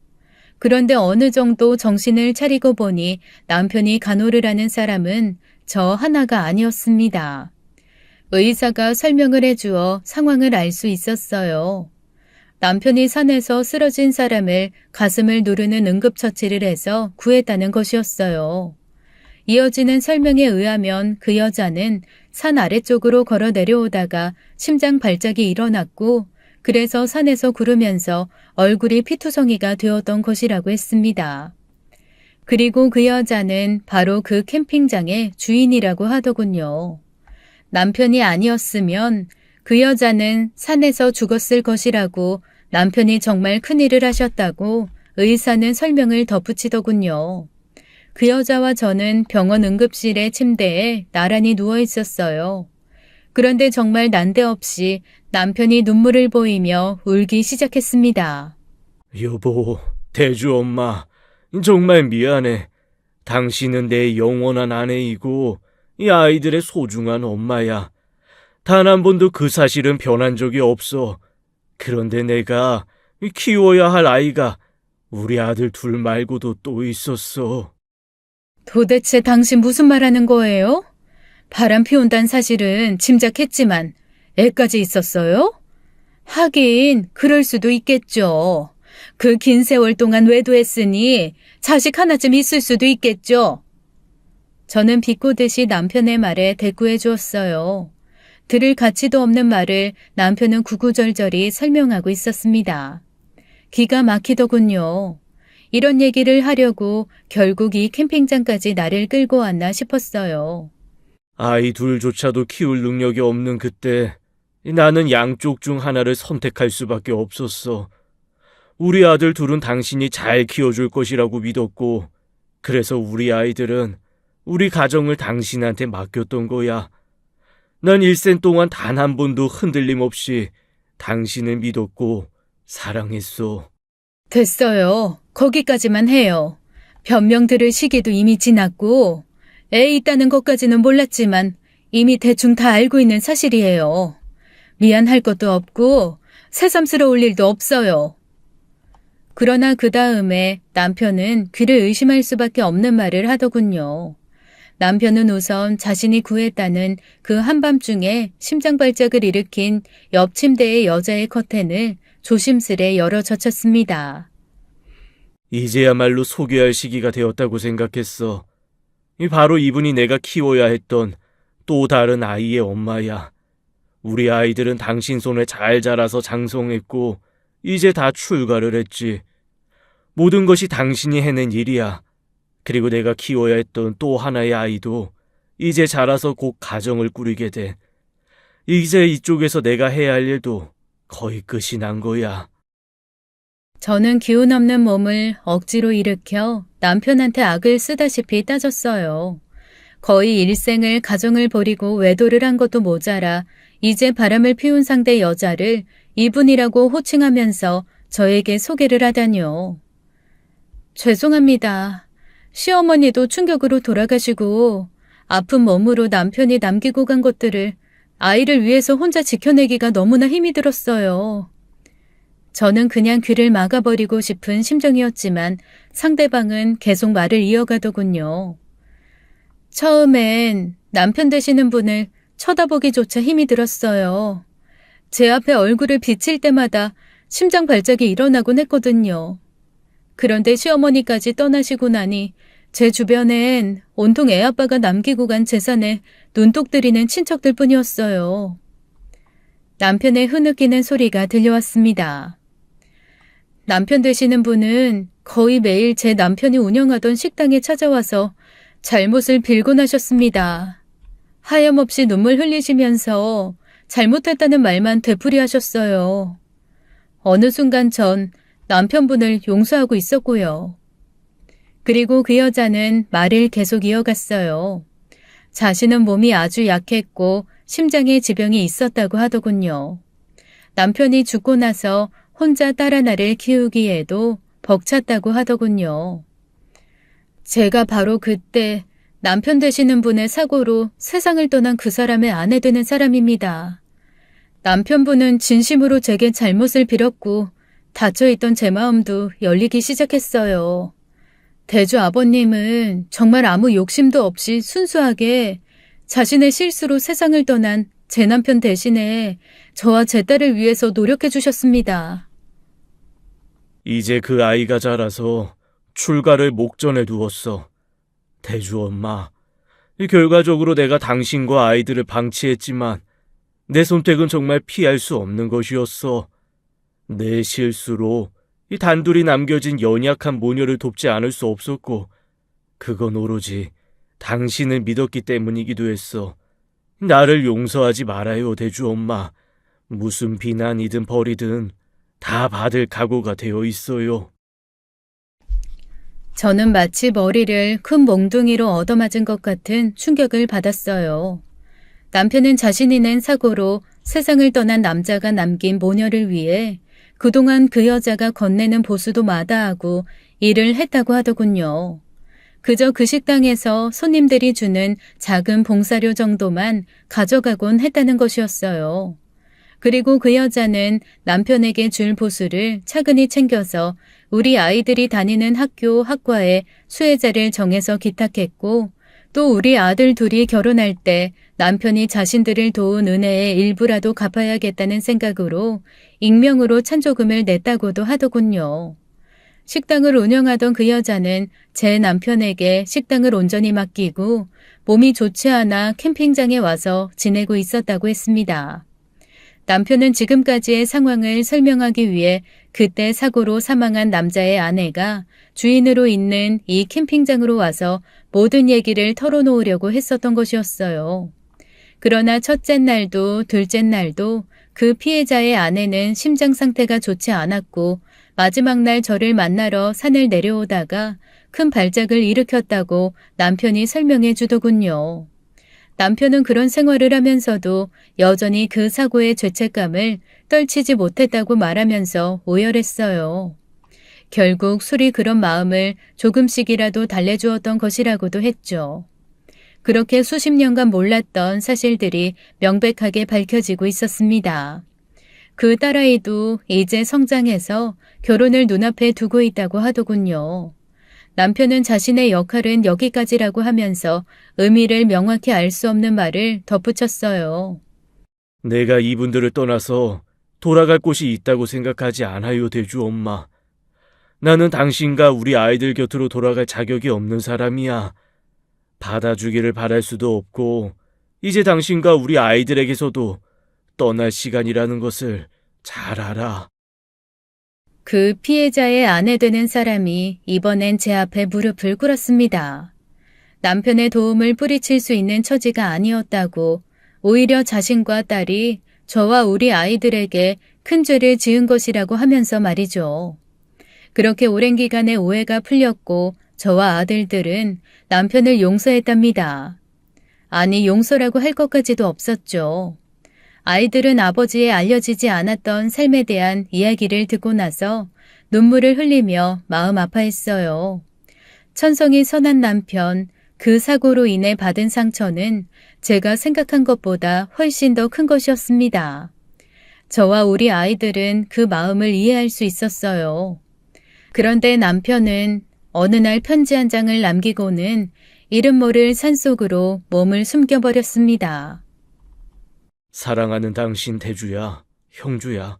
S1: 그런데 어느 정도 정신을 차리고 보니 남편이 간호를 하는 사람은 저 하나가 아니었습니다. 의사가 설명을 해주어 상황을 알 수 있었어요. 남편이 산에서 쓰러진 사람을 가슴을 누르는 응급처치를 해서 구했다는 것이었어요. 이어지는 설명에 의하면 그 여자는 산 아래쪽으로 걸어 내려오다가 심장 발작이 일어났고 그래서 산에서 구르면서 얼굴이 피투성이가 되었던 것이라고 했습니다. 그리고 그 여자는 바로 그 캠핑장의 주인이라고 하더군요. 남편이 아니었으면 그 여자는 산에서 죽었을 것이라고 남편이 정말 큰일을 하셨다고 의사는 설명을 덧붙이더군요. 그 여자와 저는 병원 응급실의 침대에 나란히 누워 있었어요. 그런데 정말 난데없이 남편이 눈물을 보이며 울기 시작했습니다.
S2: 여보, 대주 엄마, 정말 미안해. 당신은 내 영원한 아내이고 이 아이들의 소중한 엄마야. 단 한 번도 그 사실은 변한 적이 없어. 그런데 내가 키워야 할 아이가 우리 아들 둘 말고도 또 있었어.
S1: 도대체 당신 무슨 말하는 거예요? 바람 피운다는 사실은 짐작했지만 애까지 있었어요? 하긴 그럴 수도 있겠죠. 그 긴 세월 동안 외도했으니 자식 하나쯤 있을 수도 있겠죠. 저는 비꼬듯이 남편의 말에 대꾸해 주었어요. 들을 가치도 없는 말을 남편은 구구절절히 설명하고 있었습니다. 기가 막히더군요. 이런 얘기를 하려고 결국 이 캠핑장까지 나를 끌고 왔나 싶었어요.
S2: 아이 둘조차도 키울 능력이 없는 그때 나는 양쪽 중 하나를 선택할 수밖에 없었어. 우리 아들 둘은 당신이 잘 키워줄 것이라고 믿었고, 그래서 우리 아이들은 우리 가정을 당신한테 맡겼던 거야. 난 일생 동안 단 한 번도 흔들림 없이 당신을 믿었고 사랑했어.
S1: 됐어요. 거기까지만 해요. 변명 들을 시기도 이미 지났고 애 있다는 것까지는 몰랐지만 이미 대충 다 알고 있는 사실이에요. 미안할 것도 없고 새삼스러울 일도 없어요. 그러나 그 다음에 남편은 귀를 의심할 수밖에 없는 말을 하더군요. 남편은 우선 자신이 구했다는 그 한밤중에 심장 발작을 일으킨 옆 침대의 여자의 커튼을 조심스레 열어 젖혔습니다.
S2: 이제야말로 소개할 시기가 되었다고 생각했어. 바로 이분이 내가 키워야 했던 또 다른 아이의 엄마야. 우리 아이들은 당신 손에 잘 자라서 장성했고 이제 다 출가를 했지. 모든 것이 당신이 해낸 일이야. 그리고 내가 키워야 했던 또 하나의 아이도 이제 자라서 곧 가정을 꾸리게 돼. 이제 이쪽에서 내가 해야 할 일도 거의 끝이 난 거야.
S1: 저는 기운 없는 몸을 억지로 일으켜 남편한테 악을 쓰다시피 따졌어요. 거의 일생을 가정을 버리고 외도를 한 것도 모자라 이제 바람을 피운 상대 여자를 이분이라고 호칭하면서 저에게 소개를 하다뇨. 죄송합니다. 시어머니도 충격으로 돌아가시고 아픈 몸으로 남편이 남기고 간 것들을 아이를 위해서 혼자 지켜내기가 너무나 힘이 들었어요. 저는 그냥 귀를 막아버리고 싶은 심정이었지만 상대방은 계속 말을 이어가더군요. 처음엔 남편 되시는 분을 쳐다보기조차 힘이 들었어요. 제 앞에 얼굴을 비칠 때마다 심장 발작이 일어나곤 했거든요. 그런데 시어머니까지 떠나시고 나니 제 주변엔 온통 애아빠가 남기고 간 재산에 눈독 들이는 친척들 뿐이었어요. 남편의 흐느끼는 소리가 들려왔습니다. 남편 되시는 분은 거의 매일 제 남편이 운영하던 식당에 찾아와서 잘못을 빌곤 하셨습니다. 하염없이 눈물 흘리시면서 잘못했다는 말만 되풀이하셨어요. 어느 순간 전 남편분을 용서하고 있었고요. 그리고 그 여자는 말을 계속 이어갔어요. 자신은 몸이 아주 약했고 심장에 지병이 있었다고 하더군요. 남편이 죽고 나서 혼자 딸 하나를 키우기에도 벅찼다고 하더군요. 제가 바로 그때 남편 되시는 분의 사고로 세상을 떠난 그 사람의 아내 되는 사람입니다. 남편분은 진심으로 제게 잘못을 빌었고 닫혀있던 제 마음도 열리기 시작했어요. 대주 아버님은 정말 아무 욕심도 없이 순수하게 자신의 실수로 세상을 떠난 제 남편 대신에 저와 제 딸을 위해서 노력해 주셨습니다.
S2: 이제 그 아이가 자라서 출가를 목전에 두었어. 대주 엄마, 결과적으로 내가 당신과 아이들을 방치했지만 내 선택은 정말 피할 수 없는 것이었어. 내 실수로 이 단둘이 남겨진 연약한 모녀를 돕지 않을 수 없었고 그건 오로지 당신을 믿었기 때문이기도 했어. 나를 용서하지 말아요, 대주 엄마. 무슨 비난이든 벌이든 다 받을 각오가 되어 있어요.
S1: 저는 마치 머리를 큰 몽둥이로 얻어맞은 것 같은 충격을 받았어요. 남편은 자신이 낸 사고로 세상을 떠난 남자가 남긴 모녀를 위해 그동안 그 여자가 건네는 보수도 마다하고 일을 했다고 하더군요. 그저 그 식당에서 손님들이 주는 작은 봉사료 정도만 가져가곤 했다는 것이었어요. 그리고 그 여자는 남편에게 줄 보수를 차근히 챙겨서 우리 아이들이 다니는 학교, 학과에 수혜자를 정해서 기탁했고 또 우리 아들 둘이 결혼할 때 남편이 자신들을 도운 은혜의 일부라도 갚아야겠다는 생각으로 익명으로 찬조금을 냈다고도 하더군요. 식당을 운영하던 그 여자는 제 남편에게 식당을 온전히 맡기고 몸이 좋지 않아 캠핑장에 와서 지내고 있었다고 했습니다. 남편은 지금까지의 상황을 설명하기 위해 그때 사고로 사망한 남자의 아내가 주인으로 있는 이 캠핑장으로 와서 모든 얘기를 털어놓으려고 했었던 것이었어요. 그러나 첫째 날도 둘째 날도 그 피해자의 아내는 심장 상태가 좋지 않았고 마지막 날 저를 만나러 산을 내려오다가 큰 발작을 일으켰다고 남편이 설명해 주더군요. 남편은 그런 생활을 하면서도 여전히 그 사고의 죄책감을 떨치지 못했다고 말하면서 오열했어요. 결국 술이 그런 마음을 조금씩이라도 달래주었던 것이라고도 했죠. 그렇게 수십 년간 몰랐던 사실들이 명백하게 밝혀지고 있었습니다. 그 딸아이도 이제 성장해서 결혼을 눈앞에 두고 있다고 하더군요. 남편은 자신의 역할은 여기까지라고 하면서 의미를 명확히 알 수 없는 말을 덧붙였어요.
S2: 내가 이분들을 떠나서 돌아갈 곳이 있다고 생각하지 않아요, 대주 엄마. 나는 당신과 우리 아이들 곁으로 돌아갈 자격이 없는 사람이야. 받아주기를 바랄 수도 없고 이제 당신과 우리 아이들에게서도 떠날 시간이라는 것을 잘 알아.
S1: 그 피해자의 아내 되는 사람이 이번엔 제 앞에 무릎을 꿇었습니다. 남편의 도움을 뿌리칠 수 있는 처지가 아니었다고 오히려 자신과 딸이 저와 우리 아이들에게 큰 죄를 지은 것이라고 하면서 말이죠. 그렇게 오랜 기간의 오해가 풀렸고 저와 아들들은 남편을 용서했답니다. 아니 용서라고 할 것까지도 없었죠. 아이들은 아버지의 알려지지 않았던 삶에 대한 이야기를 듣고 나서 눈물을 흘리며 마음 아파했어요. 천성이 선한 남편, 그 사고로 인해 받은 상처는 제가 생각한 것보다 훨씬 더 큰 것이었습니다. 저와 우리 아이들은 그 마음을 이해할 수 있었어요. 그런데 남편은 어느 날 편지 한 장을 남기고는 이름 모를 산속으로 몸을 숨겨버렸습니다.
S2: 사랑하는 당신 대주야, 형주야.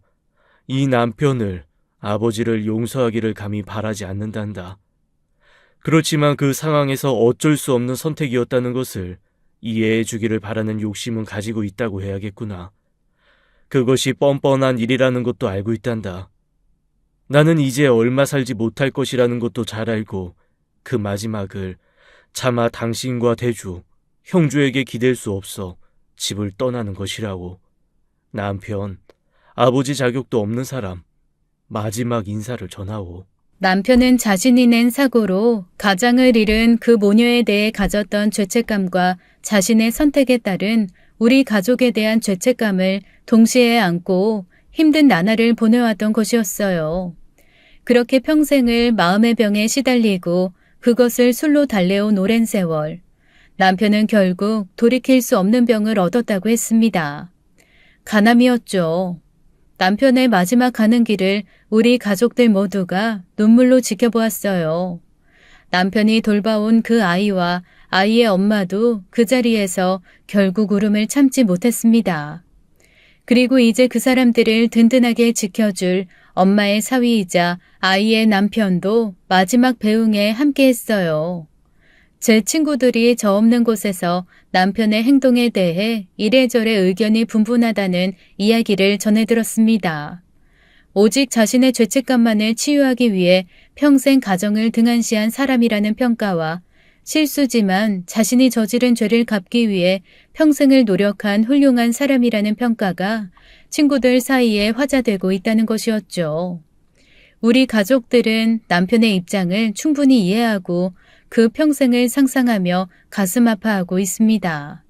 S2: 이 남편을, 아버지를 용서하기를 감히 바라지 않는단다. 그렇지만 그 상황에서 어쩔 수 없는 선택이었다는 것을 이해해 주기를 바라는 욕심은 가지고 있다고 해야겠구나. 그것이 뻔뻔한 일이라는 것도 알고 있단다. 나는 이제 얼마 살지 못할 것이라는 것도 잘 알고 그 마지막을 차마 당신과 대주, 형주에게 기댈 수 없어 집을 떠나는 것이라고. 남편, 아버지 자격도 없는 사람, 마지막 인사를 전하오.
S1: 남편은 자신이 낸 사고로 가장을 잃은 그 모녀에 대해 가졌던 죄책감과 자신의 선택에 따른 우리 가족에 대한 죄책감을 동시에 안고 힘든 나날을 보내왔던 것이었어요. 그렇게 평생을 마음의 병에 시달리고 그것을 술로 달래온 오랜 세월. 남편은 결국 돌이킬 수 없는 병을 얻었다고 했습니다. 간암이었죠. 남편의 마지막 가는 길을 우리 가족들 모두가 눈물로 지켜보았어요. 남편이 돌봐온 그 아이와 아이의 엄마도 그 자리에서 결국 울음을 참지 못했습니다. 그리고 이제 그 사람들을 든든하게 지켜줄 엄마의 사위이자 아이의 남편도 마지막 배웅에 함께했어요. 제 친구들이 저 없는 곳에서 남편의 행동에 대해 이래저래 의견이 분분하다는 이야기를 전해들었습니다. 오직 자신의 죄책감만을 치유하기 위해 평생 가정을 등한시한 사람이라는 평가와 실수지만 자신이 저지른 죄를 갚기 위해 평생을 노력한 훌륭한 사람이라는 평가가 친구들 사이에 화제되고 있다는 것이었죠. 우리 가족들은 남편의 입장을 충분히 이해하고 그 평생을 상상하며 가슴 아파하고 있습니다.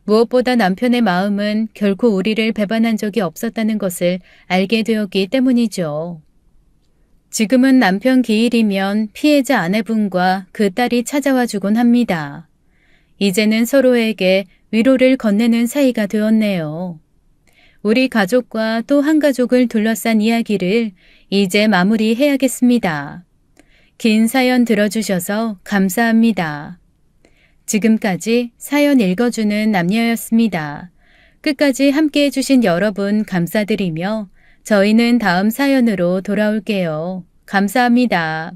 S1: 무엇보다 남편의 마음은 결코 우리를 배반한 적이 없었다는 것을 알게 되었기 때문이죠. 지금은 남편 기일이면 피해자 아내분과 그 딸이 찾아와 주곤 합니다. 이제는 서로에게 위로를 건네는 사이가 되었네요. 우리 가족과 또 한 가족을 둘러싼 이야기를 이제 마무리해야겠습니다. 긴 사연 들어주셔서 감사합니다. 지금까지 사연 읽어주는 남녀였습니다. 끝까지 함께해 주신 여러분 감사드리며 저희는 다음 사연으로 돌아올게요. 감사합니다.